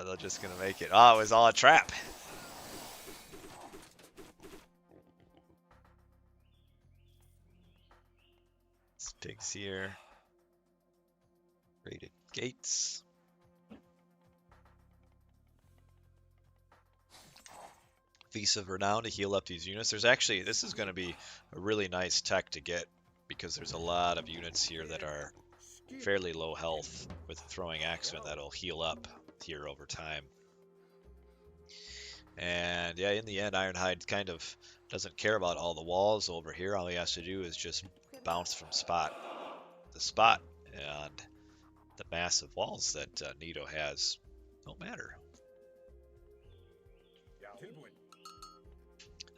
They're just going to make it. Oh, it was all a trap. Pigs here. Raided gates. Feast of Renown to heal up these units. There's actually, this is going to be a really nice tech to get because there's a lot of units here that are fairly low health with throwing axemen that'll heal up here over time. And yeah, in the end, Ironhide kind of doesn't care about all the walls over here. All he has to do is just bounce from spot to spot, and the massive walls that Nito has don't matter.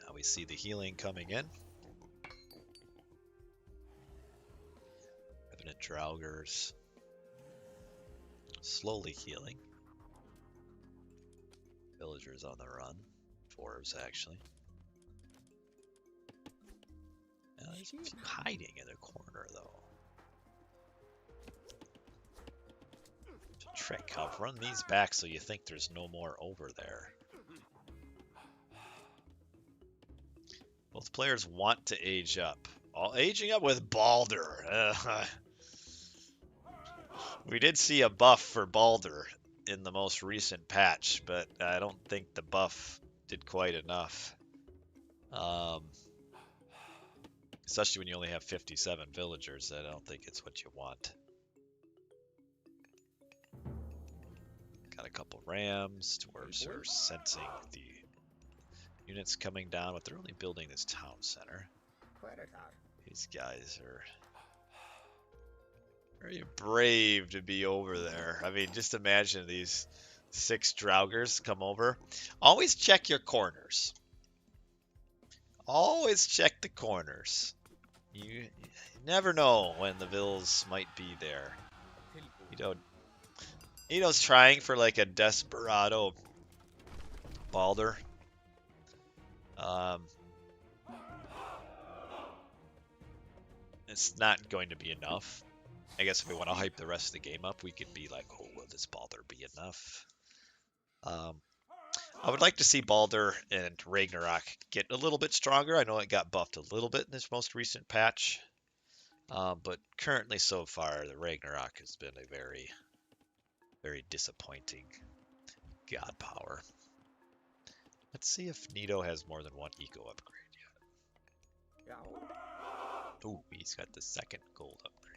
Now we see the healing coming in. Revenant Draugrs slowly healing. Villagers on the run. Dwarves, actually. There's a few hiding in the corner, though. It's a trick. I'll run these back so you think there's no more over there. Both players want to age up. All aging up with Balder. We did see a buff for Balder in the most recent patch, but I don't think the buff did quite enough. Especially when you only have 57 villagers, I don't think it's what you want. Got a couple rams. Dwarves are sensing the units coming down, but they're only building this town center. These guys are Very brave to be over there. I mean, just imagine these 6 Draugrs come over. Always check your corners. Always check the corners. You never know when the Vills might be there. Nito's trying for like a desperado Balder. It's not going to be enough. I guess if we want to hype the rest of the game up, we could be like, oh, will this Balder be enough? I would like to see Balder and Ragnarok get a little bit stronger. I know it got buffed a little bit in this most recent patch. But currently so far, the Ragnarok has been a very, very disappointing god power. Let's see if Nito has more than one eco upgrade yet. Oh, he's got the 2nd gold upgrade.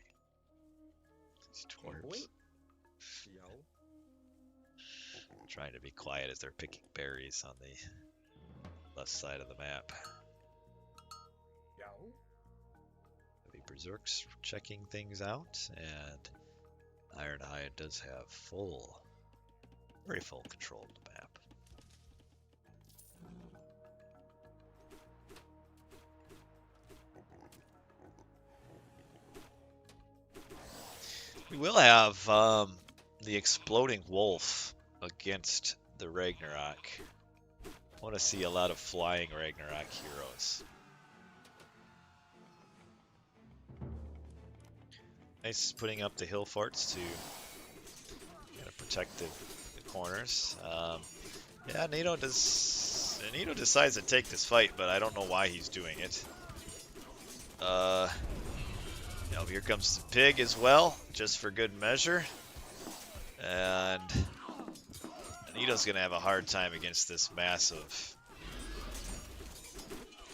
These twerps. Trying to be quiet as they're picking berries on the left side of the map. The Berserk's checking things out, and Ironhide does have very full control of the map. We will have the Exploding Wolf against the Ragnarok. I want to see a lot of flying Ragnarok heroes. Nice putting up the hill forts to kind of protect the corners. Yeah, Nito decides to take this fight, but I don't know why he's doing it. Here comes the pig as well, just for good measure. And Nito's going to have a hard time against this massive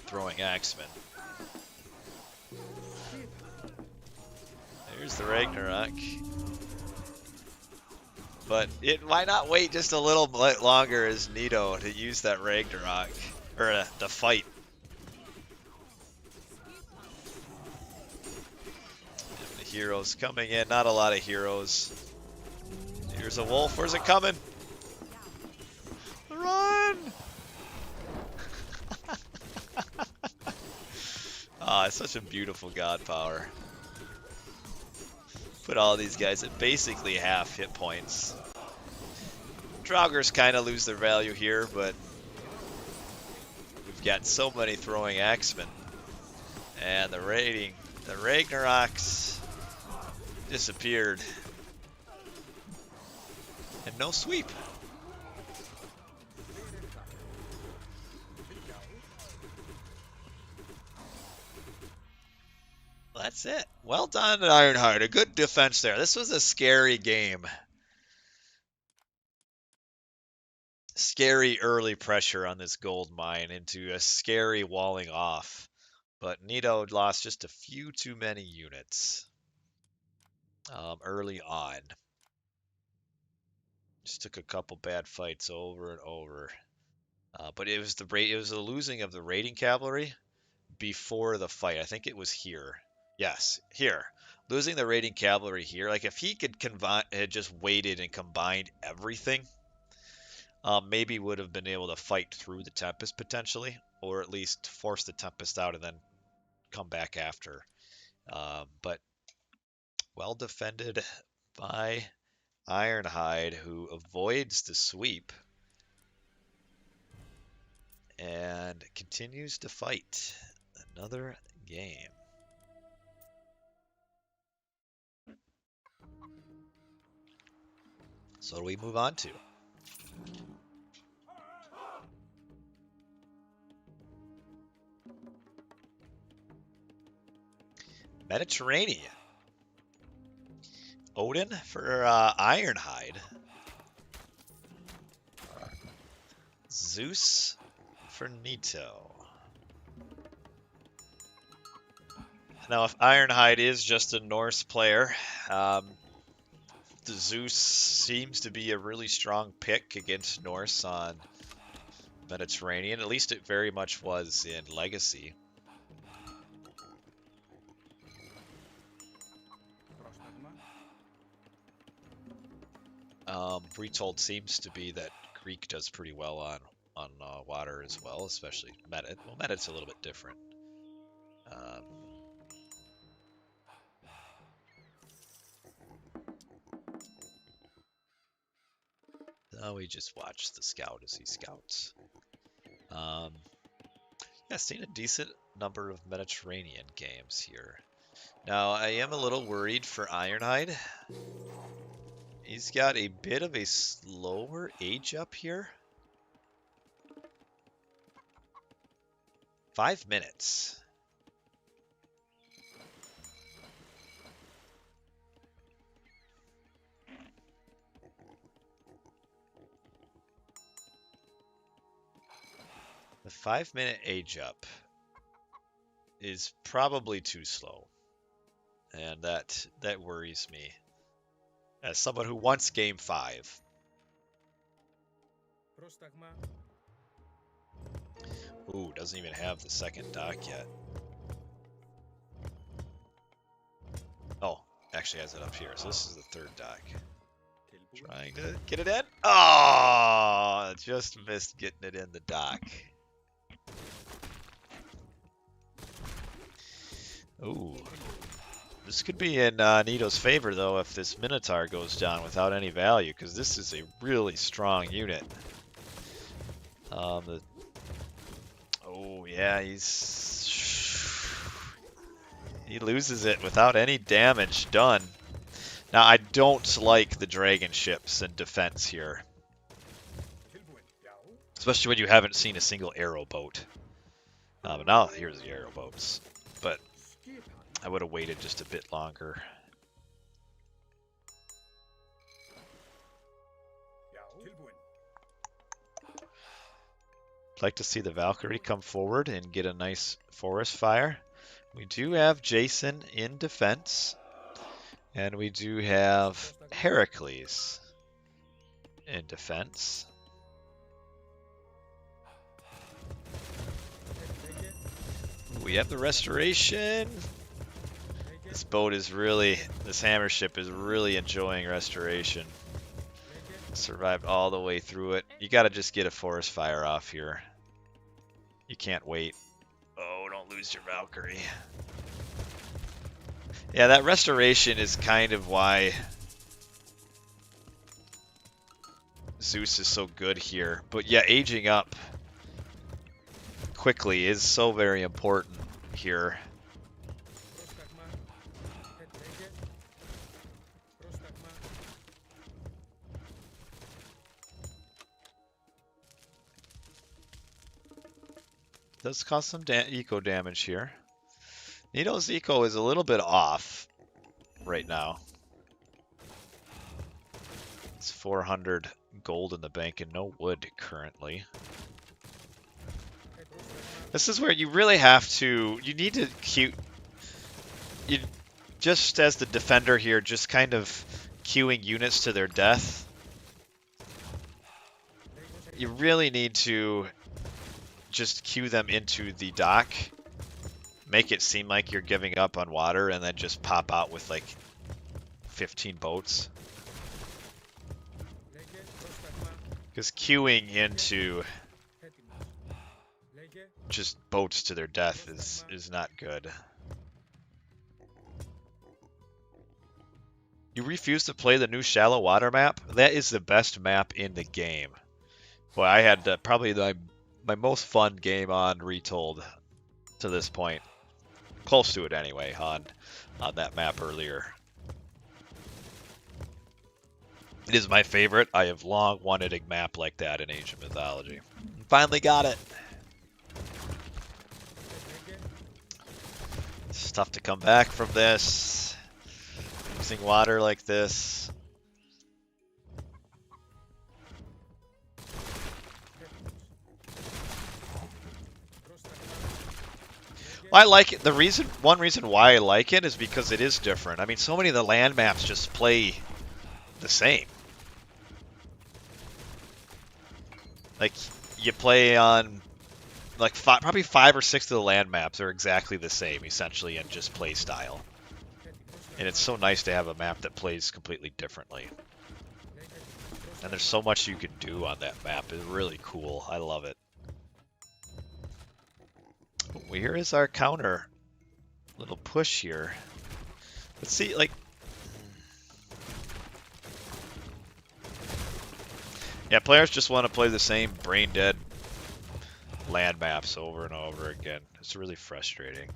throwing axeman. There's the Ragnarok. But why not wait just a little bit longer as Nito to use that Ragnarok, or the fight. And the heroes coming in, not a lot of heroes. Here's a wolf, where's it coming? Run! It's such a beautiful god power. Put all these guys at basically half hit points. Draugrs kind of lose their value here, but we've got so many throwing axemen. And the Ragnaroks disappeared. And no sweep. That's it. Well done, Ironhide. A good defense there. This was a scary game. Scary early pressure on this gold mine into a scary walling off. But Nito lost just a few too many units early on. Just took a couple bad fights over and over. But it was the losing of the raiding cavalry before the fight. I think it was here. Yes, here. Losing the raiding cavalry here. Like, if he could had just waited and combined everything, maybe would have been able to fight through the Tempest potentially, or at least force the Tempest out and then come back after. But well defended by Ironhide, who avoids the sweep and continues to fight another game. So what do we move on to? Mediterranean. Odin for Ironhide. Zeus for Nito. Now, if Ironhide is just a Norse player, the Zeus seems to be a really strong pick against Norse on Mediterranean. At least it very much was in Legacy. Retold seems to be that Greek does pretty well on water as well, especially meta. Well, meta's a little bit different. Um, we just watch the scout as he scouts. Yeah, seen a decent number of Mediterranean games here. Now, I am a little worried for Ironhide. He's got a bit of a slower age up here. 5 minutes. The 5-minute age up is probably too slow. And that worries me. As someone who wants game 5. Ooh, doesn't even have the second dock yet. Oh, actually has it up here. So this is the third dock. Trying to get it in. Oh, just missed getting it in the dock. Ooh. This could be in Nito's favor, though, if this Minotaur goes down without any value, because this is a really strong unit. Oh, yeah, he loses it without any damage done. Now, I don't like the dragon ships in defense here. Especially when you haven't seen a single arrow boat. Now, here's the arrow boats. But I would have waited just a bit longer. I'd like to see the Valkyrie come forward and get a nice forest fire. We do have Jason in defense. And we do have Heracles in defense. We have the restoration. This boat is really, this hammer ship is really enjoying restoration. Survived all the way through it. You gotta just get a forest fire off here. You can't wait. Oh, don't lose your Valkyrie. Yeah, that restoration is kind of why Zeus is so good here. But yeah, aging up quickly is so very important here. Does cause some eco damage here. Nito's eco is a little bit off right now. It's 400 gold in the bank and no wood currently. This is where you really have to, you need to you just as the defender here, just kind of queuing units to their death. You really need to just queue them into the dock, make it seem like you're giving up on water, and then just pop out with like 15 boats. Because queuing into just boats to their death is not good. You refuse to play the new shallow water map? That is the best map in the game. Boy, I had probably my most fun game on Retold to this point. Close to it anyway, on that map earlier. It is my favorite. I have long wanted a map like that in Ancient Mythology. Finally got it. It's tough to come back from this. Using water like this. I like it. One reason why I like it is because it is different. I mean, so many of the land maps just play the same. Like, you play on, like, probably 5 or 6 of the land maps are exactly the same, essentially, in just play style. And it's so nice to have a map that plays completely differently. And there's so much you can do on that map. It's really cool. I love it. Well, here is our counter little push here. Let's see, like... Yeah, players just want to play the same brain-dead land maps over and over again. It's really frustrating.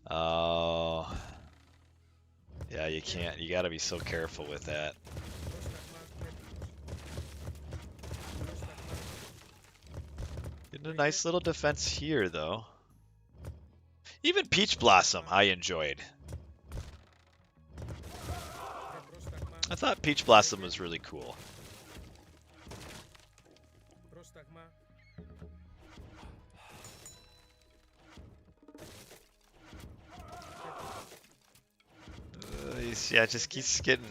Oh... Yeah, you can't. You gotta be so careful with that. Getting a nice little defense here, though. Even Peach Blossom, I enjoyed. I thought Peach Blossom was really cool. Yeah, just keeps getting...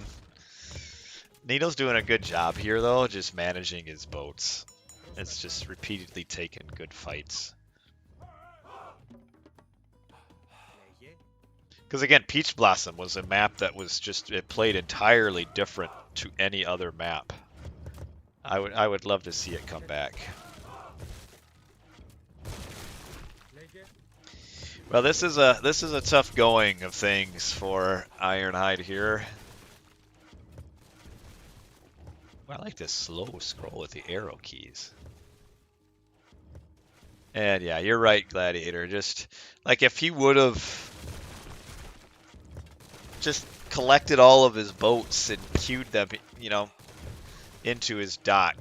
Nito's doing a good job here, though, just managing his boats. It's just repeatedly taking good fights. Because again, Peach Blossom was a map that was just... It played entirely different to any other map. I would love to see it come back. Well, this is a tough going of things for Ironhide here. Well, I like this slow scroll with the arrow keys. And yeah, you're right, Gladiator. Just like if he would have just collected all of his boats and queued them, you know, into his dock,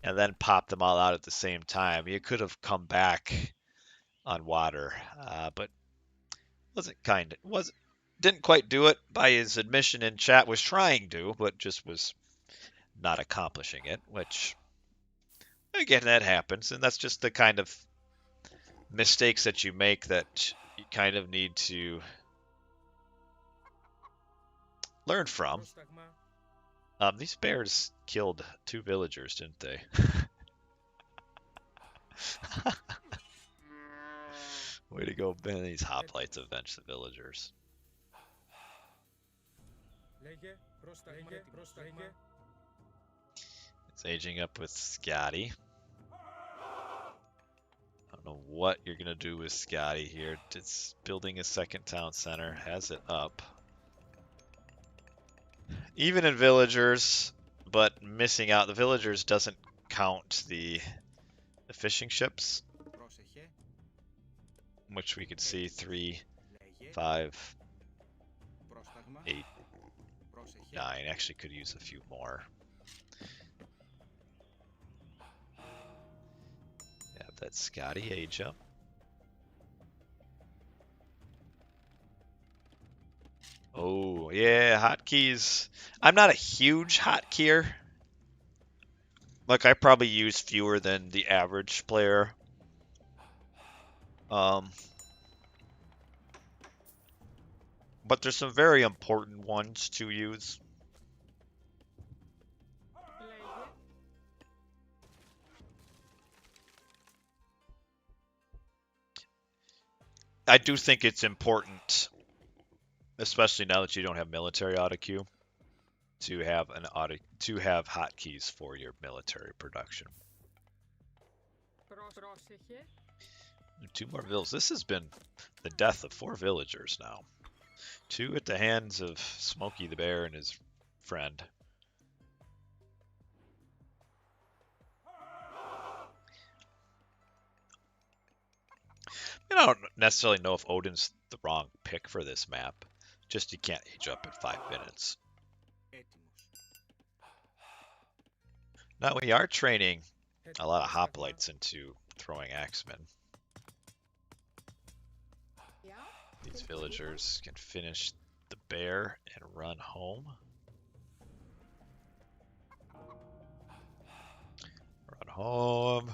and then popped them all out at the same time, he could have come back on water, but didn't quite do it. By his admission in chat, was trying to, but just was not accomplishing it, which again, that happens, and that's just the kind of mistakes that you make that you kind of need to learn from. These bears killed 2 villagers, didn't they? Way to go, Ben. These hoplites avenge the villagers. It's aging up with Scotty. I don't know what you're going to do with Scotty here. It's building a second town center. Has it up. Even in villagers, but missing out. The villagers doesn't count the fishing ships, which we could see 3, 5, 8, 9. Actually could use a few more. Have that Scotty age up. Oh, yeah, hotkeys. I'm not a huge hotkeyer. Like, I probably use fewer than the average player. But there's some very important ones to use. I do think it's important, especially now that you don't have military auto queue, to have hotkeys for your military production. 2 more villas. This has been the death of 4 villagers now. 2 at the hands of Smokey the Bear and his friend. I don't necessarily know if Odin's the wrong pick for this map. Just you can't age up in 5 minutes. Now we are training a lot of hoplites into throwing axemen. These villagers can finish the bear and run home. Run home.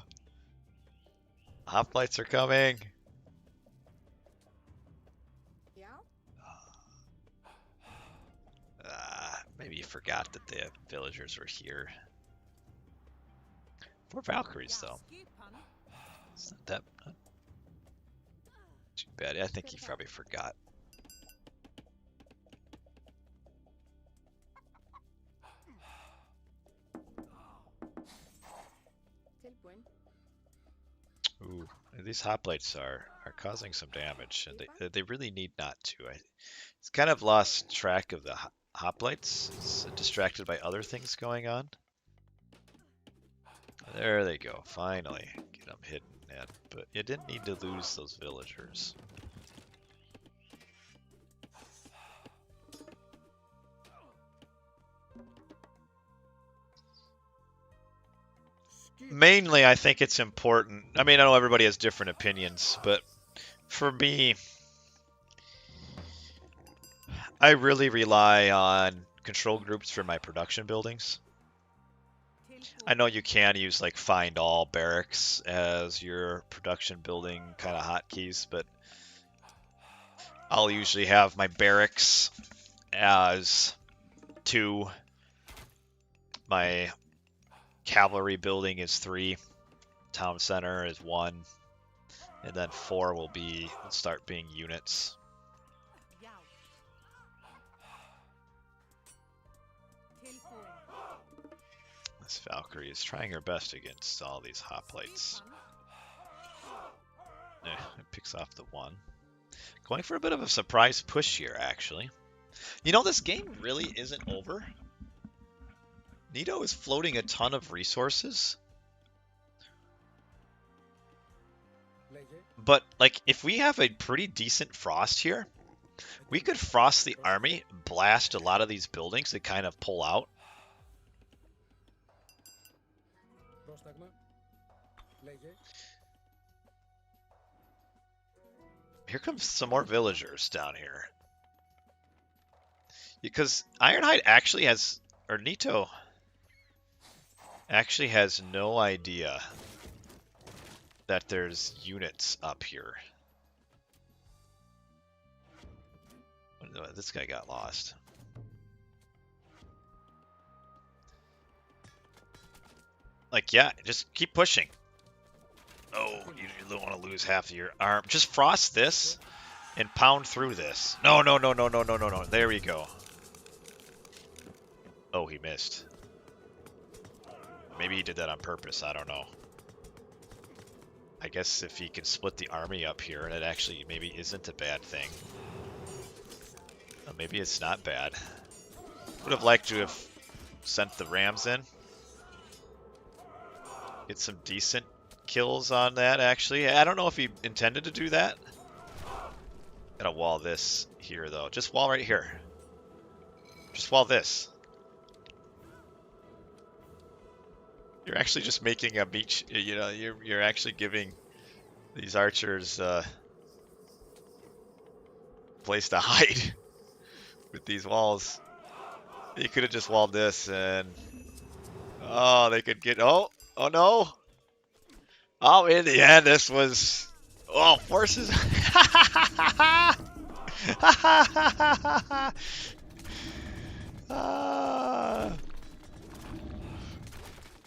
Hoplites are coming. Maybe you forgot that the villagers were here. 4 Valkyries, though. It's not that too bad. I think he probably forgot. Ooh, these hoplites are causing some damage, and they really need not to. It's kind of lost track of the hoplites. It's distracted by other things going on. There they go. Finally, get them hidden in. But you didn't need to lose those villagers. Mainly, I think it's important. I mean, I know everybody has different opinions, but for me, I really rely on control groups for my production buildings. I know you can use like find all barracks as your production building kind of hotkeys, but I'll usually have my barracks as 2, my cavalry building is 3, town center is 1, and then 4 will start being units. This Valkyrie is trying her best against all these hoplites. It picks off the 1. Going for a bit of a surprise push here, actually. You know, this game really isn't over. Nito is floating a ton of resources. But, like, if we have a pretty decent frost here, we could frost the army, blast a lot of these buildings that kind of pull out. Here comes some more villagers down here. Because Ironhide actually has, or Nito actually has no idea that there's units up here. This guy got lost. Like, yeah, just keep pushing. Oh, you don't want to lose half of your arm. Just frost this and pound through this. No, no, no, no, no, no, no, no. There we go. Oh, he missed. Maybe he did that on purpose. I don't know. I guess if he can split the army up here, it actually maybe isn't a bad thing. Well, maybe it's not bad. Would have liked to have sent the Rams in. Get some decent kills on that, actually. I don't know if he intended to do that. Gotta wall this here, though. Just wall right here. Just wall this. You're actually just making a beach, you know, you're actually giving these archers place to hide with these walls. You could have just walled this and oh, they could get oh no. Oh, in the end this was forces.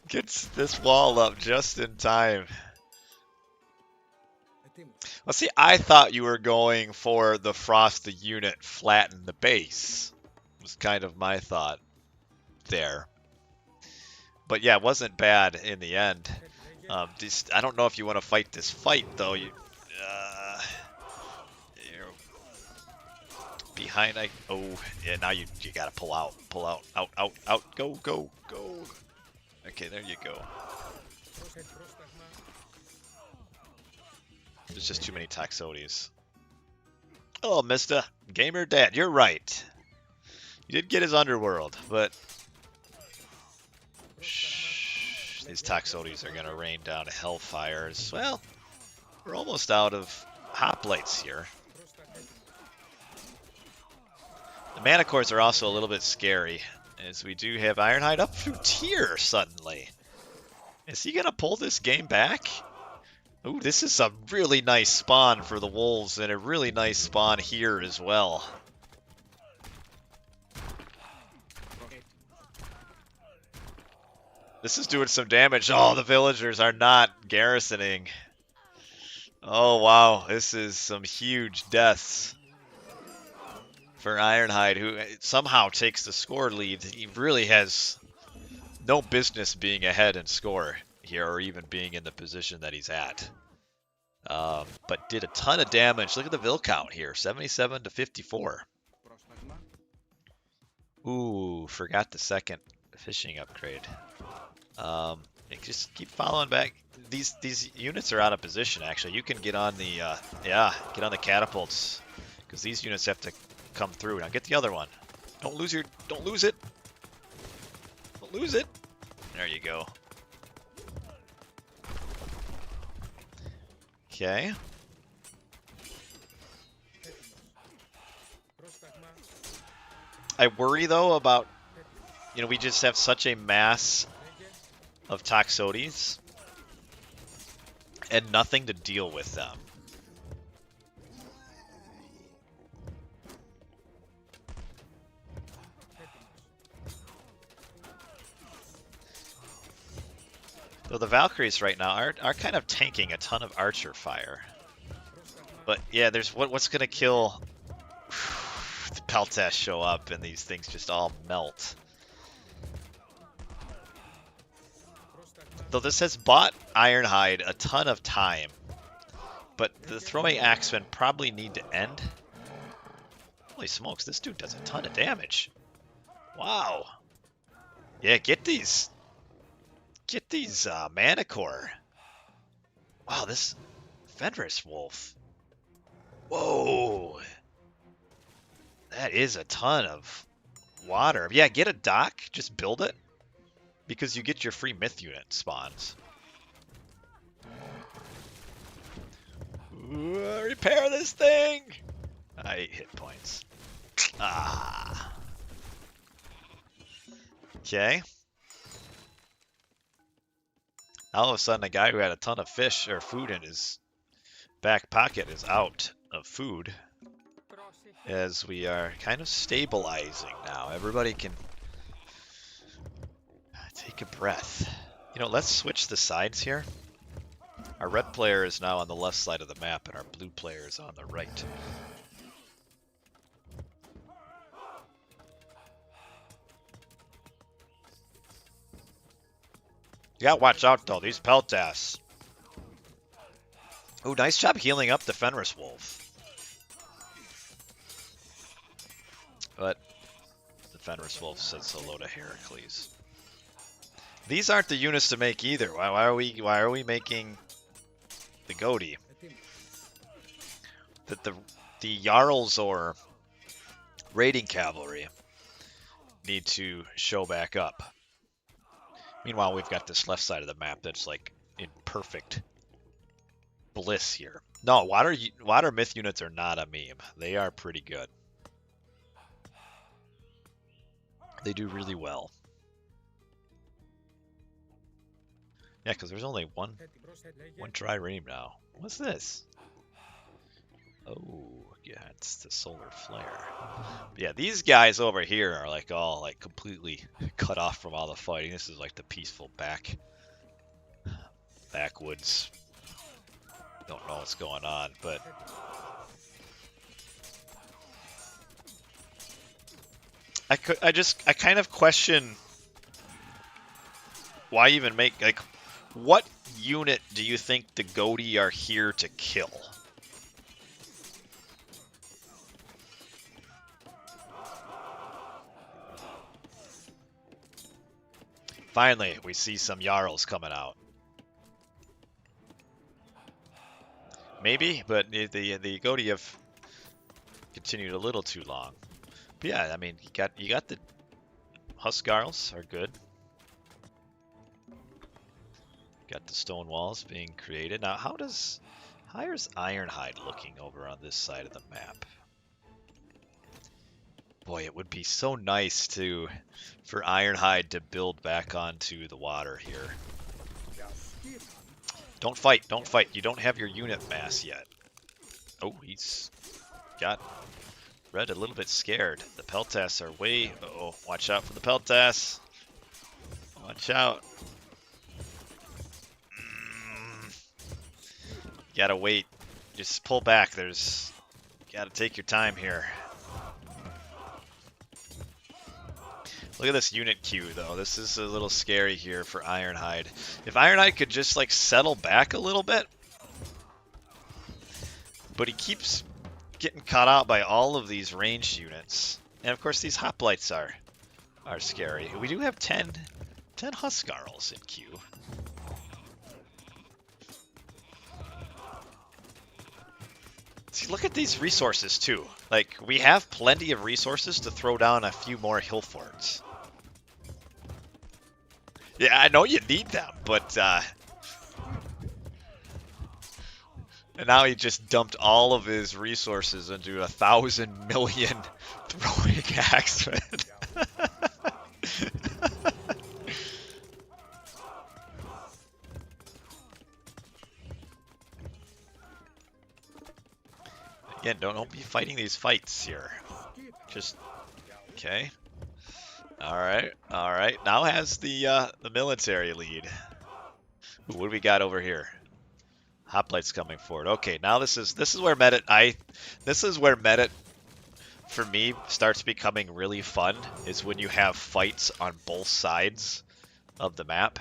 Gets this wall up just in time. Well, see, I thought you were going for the frost the unit, flatten the base. Was kind of my thought there. But yeah, it wasn't bad in the end. I don't know if you want to fight this fight, though. You're behind. Oh, yeah, now you gotta pull out. Pull out. Out. Go. Okay, there you go. There's just too many Taxotes. Oh, Mr. Gamer Dad, you're right. He did get his underworld, but shh, these Taxotes are gonna rain down hellfires. Well, we're almost out of hoplites here. The Manticores are also a little bit scary, as we do have Ironhide up through tier suddenly. Is he gonna pull this game back? Ooh, this is a really nice spawn for the wolves, and a really nice spawn here as well. This is doing some damage. Oh, the villagers are not garrisoning. Oh, wow. This is some huge deaths for Ironhide, who somehow takes the score lead. He really has no business being ahead in score. here, or even being in the position that he's at. But did a ton of damage. Look at the Vil count here, 77 to 54. Ooh, forgot the second fishing upgrade. Just keep following back. These units are out of position. Actually, you can get on the get on the catapults, because these units have to come through. Now get the other one. Don't lose it. Don't lose it. There you go. Okay. I worry though about, we just have such a mass of Toxotes and nothing to deal with them. Though the Valkyries right now are kind of tanking a ton of archer fire. But yeah, there's what's gonna kill the Peltas show up and these things just all melt. Though this has bought Ironhide a ton of time, but the throwing axemen probably need to end. Holy smokes, this dude does a ton of damage. Wow. Yeah, get these Manicore. Wow, this Fenris Wolf. Whoa. That is a ton of water. Yeah, get a dock, just build it, because you get your free myth unit spawns. Ooh, repair this thing! I 8 hit points. Ah. Okay. All of a sudden, a guy who had a ton of fish or food in his back pocket is out of food, as we are kind of stabilizing now. Everybody can take a breath. Let's switch the sides here. Our red player is now on the left side of the map, and our blue player is on the right. You gotta watch out though, these Peltas. Oh, nice job healing up the Fenris Wolf. But the Fenris Wolf says hello to Heracles. These aren't the units to make either. Why are we making the Goaty? That the Jarls or raiding cavalry need to show back up. Meanwhile, we've got this left side of the map that's like in perfect bliss here. No, water myth units are not a meme. They are pretty good. They do really well. Yeah, because there's only one trireme now. What's this? Oh, yeah, it's the solar flare. But yeah, these guys over here are like all like completely cut off from all the fighting. This is like the peaceful backwoods. Don't know what's going on, but I kind of question why even make, like, what unit do you think the Goaty are here to kill? Finally, we see some Jarls coming out. Maybe, but the Goaty have continued a little too long. But yeah, I mean, you got the Huskarls are good. Got the stone walls being created. Now, how's Ironhide looking over on this side of the map? Boy, it would be so nice for Ironhide to build back onto the water here. Don't fight, don't fight. You don't have your unit mass yet. Oh, he's got Red a little bit scared. The Peltas are way... Uh-oh, watch out for the Peltas. Watch out. Gotta wait. Just pull back. Gotta take your time here. Look at this unit queue, though. This is a little scary here for Ironhide. If Ironhide could just, like, settle back a little bit. But he keeps getting caught out by all of these ranged units. And, of course, these hoplites are scary. We do have 10 Huskarls in queue. See, look at these resources, too. Like, we have plenty of resources to throw down a few more hill forts. Yeah, I know you need them, but, and now he just dumped all of his resources into 1,000 million throwing axemen. Again, don't be fighting these fights here. Just, okay. Alright, alright. Now has the military lead. Ooh, what do we got over here? Hoplites coming forward. Okay, now this is where Medit for me starts becoming really fun, is when you have fights on both sides of the map.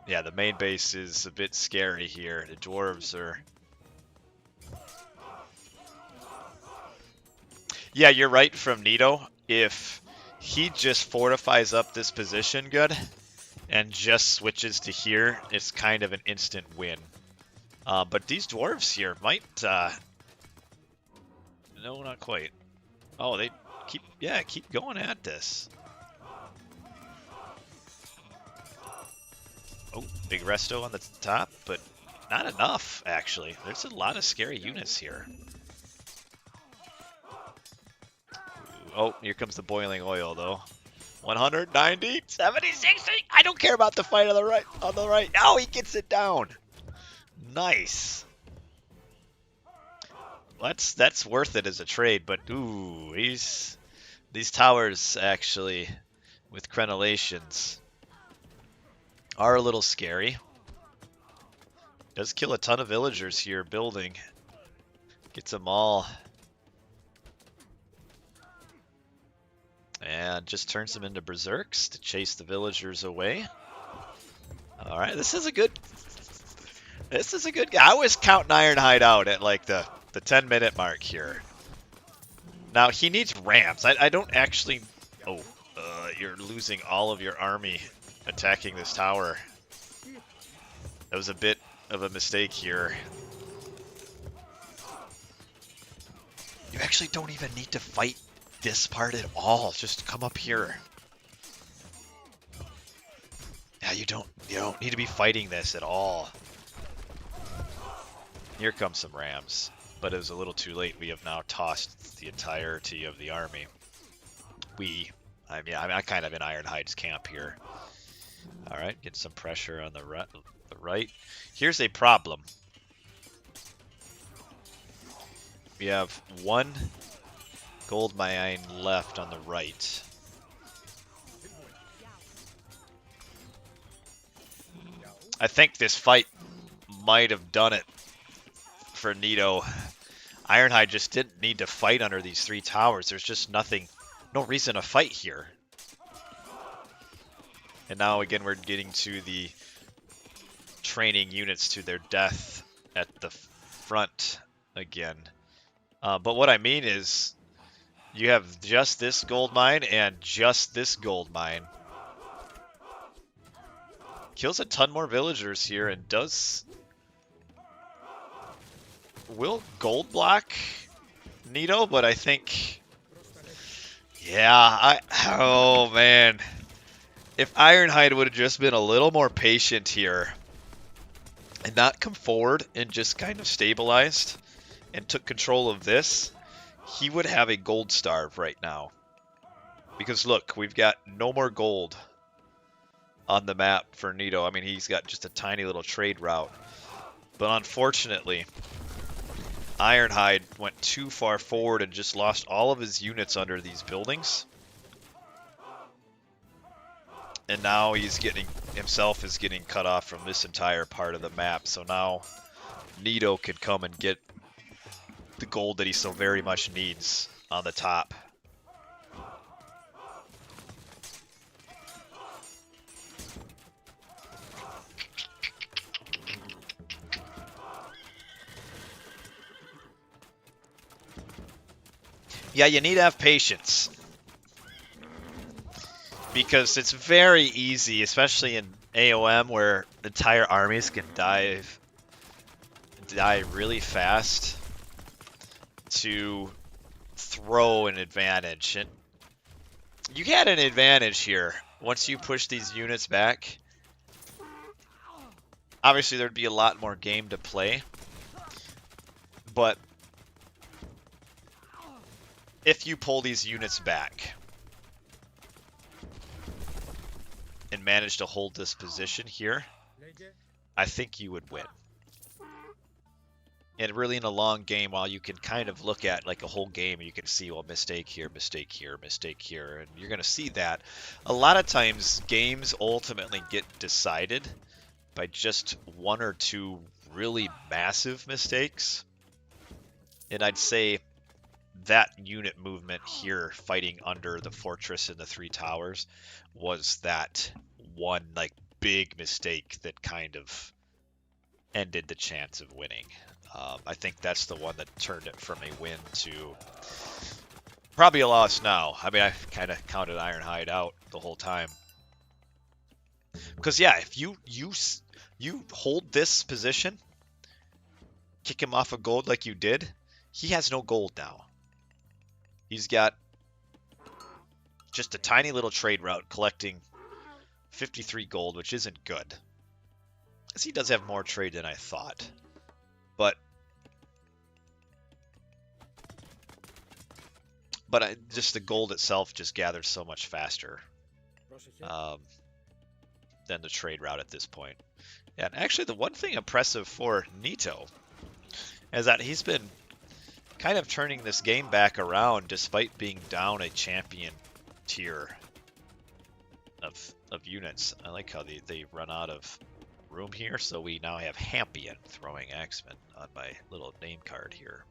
Yeah, the main base is a bit scary here. The dwarves are... Yeah, you're right from Nito. If he just fortifies up this position good and just switches to here, it's kind of an instant win. But these dwarves here might... No, not quite. Oh, they keep going at this. Oh, big resto on the top, but not enough, actually. There's a lot of scary units here. Oh, here comes the boiling oil, though. 190, 70, 60. I don't care about the fight on the right. Oh, he gets it down. Nice. That's worth it as a trade, but ooh, these towers actually with crenellations are a little scary. Does kill a ton of villagers here building. Gets them all. And just turns them into berserks to chase the villagers away. Alright, this is a good guy. I was counting Ironhide out at like the 10-minute mark here. Now he needs rams. I don't actually... Oh, you're losing all of your army attacking this tower. That was a bit of a mistake here. You actually don't even need to fight this part at all. Just come up here. Yeah, you don't need to be fighting this at all. Here comes some rams, but it was a little too late. We have now tossed the entirety of the army. I'm kind of in Ironhide's camp here. All right, get some pressure on the right. Here's a problem. We have one gold mine left on the right. I think this fight might have done it for Nito. Ironhide just didn't need to fight under these 3 towers. There's just no reason to fight here. And now again we're getting to the training units to their death at the front again. But what I mean is you have just this gold mine and just this gold mine. Kills a ton more villagers here and will gold block Nito, but I think... Yeah, oh man. If Ironhide would have just been a little more patient here and not come forward and just kind of stabilized and took control of this, he would have a gold starve right now. Because look, we've got no more gold on the map for Nito. I mean, he's got just a tiny little trade route. But unfortunately, Ironhide went too far forward and just lost all of his units under these buildings. And now he's getting cut off from this entire part of the map. So now Nito can come and get the gold that he so very much needs on the top. Yeah, you need to have patience because it's very easy, especially in AOM where entire armies can die really fast, to throw an advantage. And you had an advantage here. Once you push these units back, obviously there'd be a lot more game to play, but if you pull these units back and manage to hold this position here, I think you would win. And really in a long game, while you can kind of look at like a whole game, you can see, well, mistake here, mistake here, mistake here, and you're going to see that. A lot of times games ultimately get decided by just one or two really massive mistakes. And I'd say that unit movement here fighting under the fortress and the three towers was that one like big mistake that kind of ended the chance of winning. I think that's the one that turned it from a win to probably a loss now. I mean, I kind of counted Ironhide out the whole time. Because, yeah, if you hold this position, kick him off of gold like you did, he has no gold now. He's got just a tiny little trade route collecting 53 gold, which isn't good. As he does have more trade than I thought. But just the gold itself just gathers so much faster than the trade route at this point. And actually, the one thing impressive for Nito is that he's been kind of turning this game back around despite being down a champion tier of units. I like how they run out of room here, so we now have Hampion throwing Axemen on my little name card here.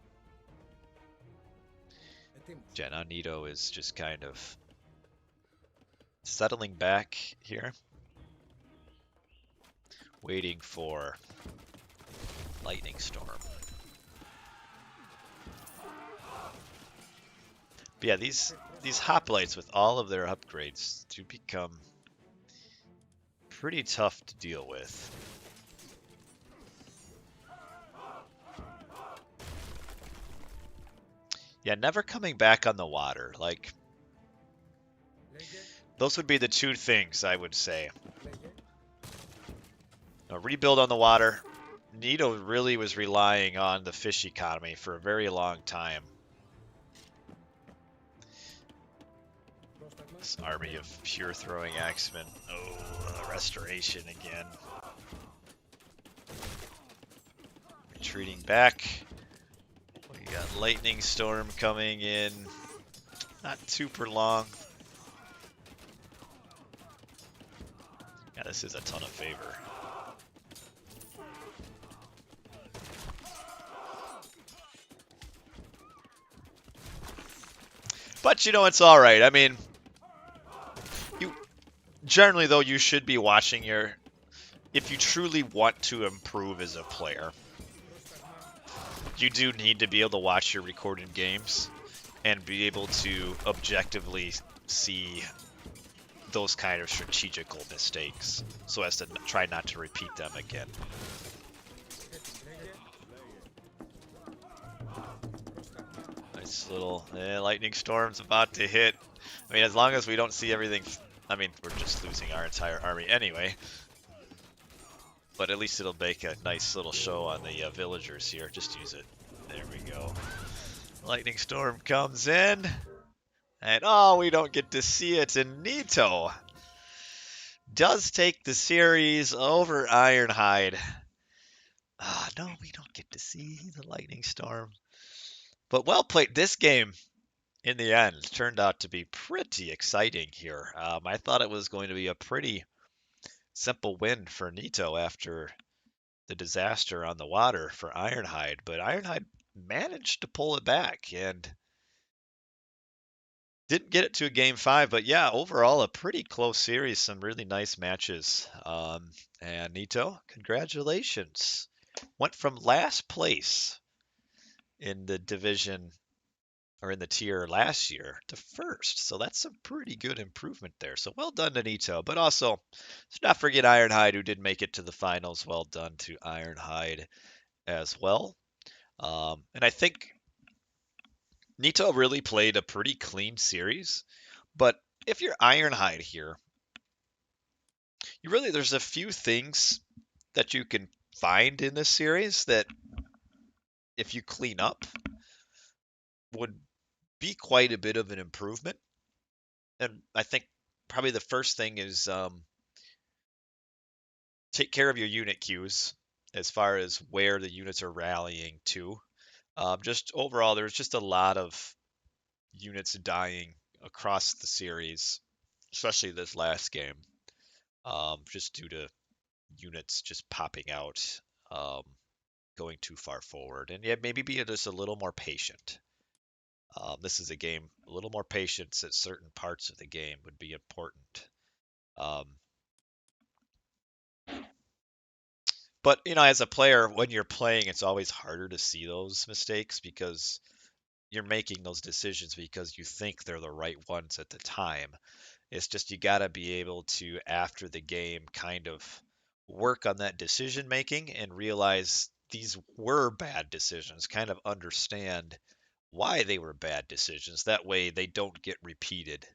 Yeah, now Nito is just kind of settling back here, waiting for Lightning Storm. But yeah, these hoplites with all of their upgrades do become pretty tough to deal with. Yeah, never coming back on the water. Like, those would be the two things I would say. A rebuild on the water. Nito really was relying on the fish economy for a very long time. This army of pure throwing axemen. Oh, restoration again. Retreating back. We got lightning storm coming in. Not super long. Yeah, this is a ton of favor. But you know, it's all right. I mean, generally though, you should be watching if you truly want to improve as a player, you do need to be able to watch your recorded games and be able to objectively see those kind of strategical mistakes so as to try not to repeat them again. Nice little lightning storm's about to hit. I mean, as long as we don't see everything, I mean, we're just losing our entire army anyway. But at least it'll make a nice little show on the villagers here. Just use it. There we go. Lightning storm comes in. And oh, we don't get to see it. And Nito does take the series over Ironhide. No, we don't get to see the lightning storm. But well played. This game, in the end, turned out to be pretty exciting here. I thought it was going to be a pretty simple win for Nito after the disaster on the water for Ironhide, but Ironhide managed to pull it back, and Didn't get it to a game five, but yeah, overall a pretty close series. Some really nice matches. And Nito, congratulations. Went from last place in the division or in the tier last year to first. So that's a pretty good improvement there. So well done to Nito. But also, let's not forget Ironhide, who did make it to the finals. Well done to Ironhide as well. And I think Nito really played a pretty clean series. But if you're Ironhide here, you really there's a few things that you can find in this series that if you clean up would be quite a bit of an improvement. And I think probably the first thing is take care of your unit queues as far as where the units are rallying to. Just overall, there's just a lot of units dying across the series, especially this last game, just due to units just popping out, um, going too far forward. And yeah, maybe be just a little more patient. This is a game, a little more patience at certain parts of the game would be important. Um, but as a player, when you're playing, it's always harder to see those mistakes because you're making those decisions because you think they're the right ones at the time. It's just you got to be able to, after the game, kind of work on that decision making and realize these were bad decisions, kind of understand why they were bad decisions. That way they don't get repeated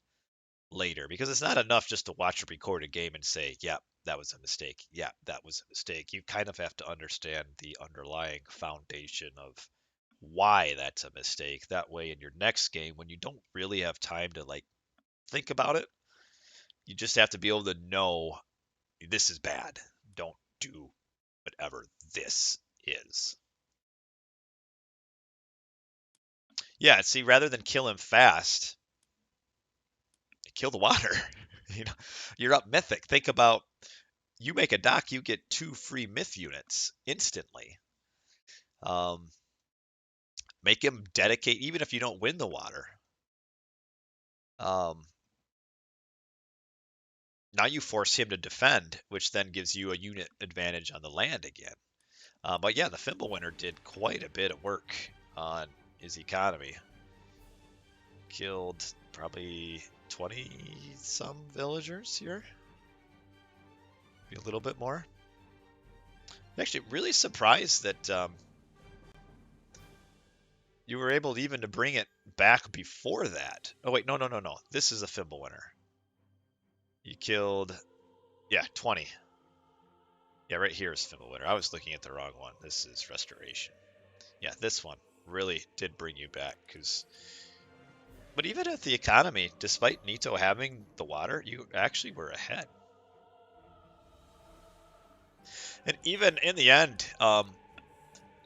later because it's not enough just to watch a recorded game and say, yeah, that was a mistake. Yeah, that was a mistake. You kind of have to understand the underlying foundation of why that's a mistake. That way, in your next game, when you don't really have time to like think about it, you just have to be able to know this is bad. Don't do whatever this is. Yeah, see, rather than kill him fast, kill the water. you know, you're up mythic. Think about you make a dock, you get 2 free myth units instantly. Um, make him dedicate, even if you don't win the water. Um, now you force him to defend, which then gives you a unit advantage on the land again. But yeah, the Fimble winner did quite a bit of work on his economy. Killed probably 20 some villagers here. Maybe a little bit more. I'm actually really surprised that you were able even to bring it back before that. Oh wait, no, no, no, no. This is a Fimble winner. You killed, yeah, 20. Yeah, right here is Fimble winner. I was looking at the wrong one. This is Restoration. Yeah, this one really did bring you back because. But even at the economy, despite Nito having the water, you actually were ahead. And even in the end,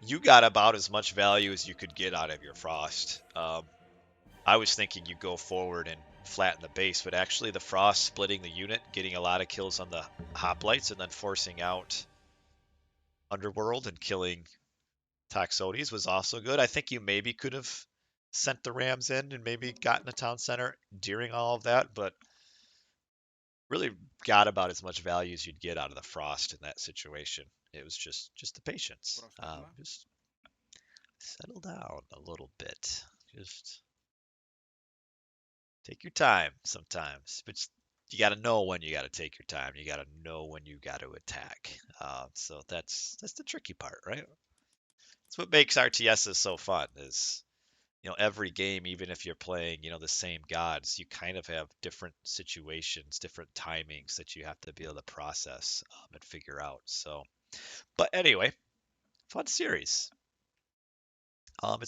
you got about as much value as you could get out of your Frost. I was thinking you go forward and flatten the base, but actually the Frost splitting the unit, getting a lot of kills on the hoplites, and then forcing out Underworld and killing Toxotes was also good. I think you maybe could have sent the Rams in and maybe gotten a town center during all of that, but really got about as much value as you'd get out of the Frost in that situation. It was just the patience. Just settle down a little bit. Just take your time sometimes, but you got to know when you got to take your time. You got to know when you got to attack. So that's the tricky part, right? That's what makes RTSs so fun. Is every game, even if you're playing the same gods, you kind of have different situations, different timings that you have to be able to process and figure out. So, but anyway, fun series. It's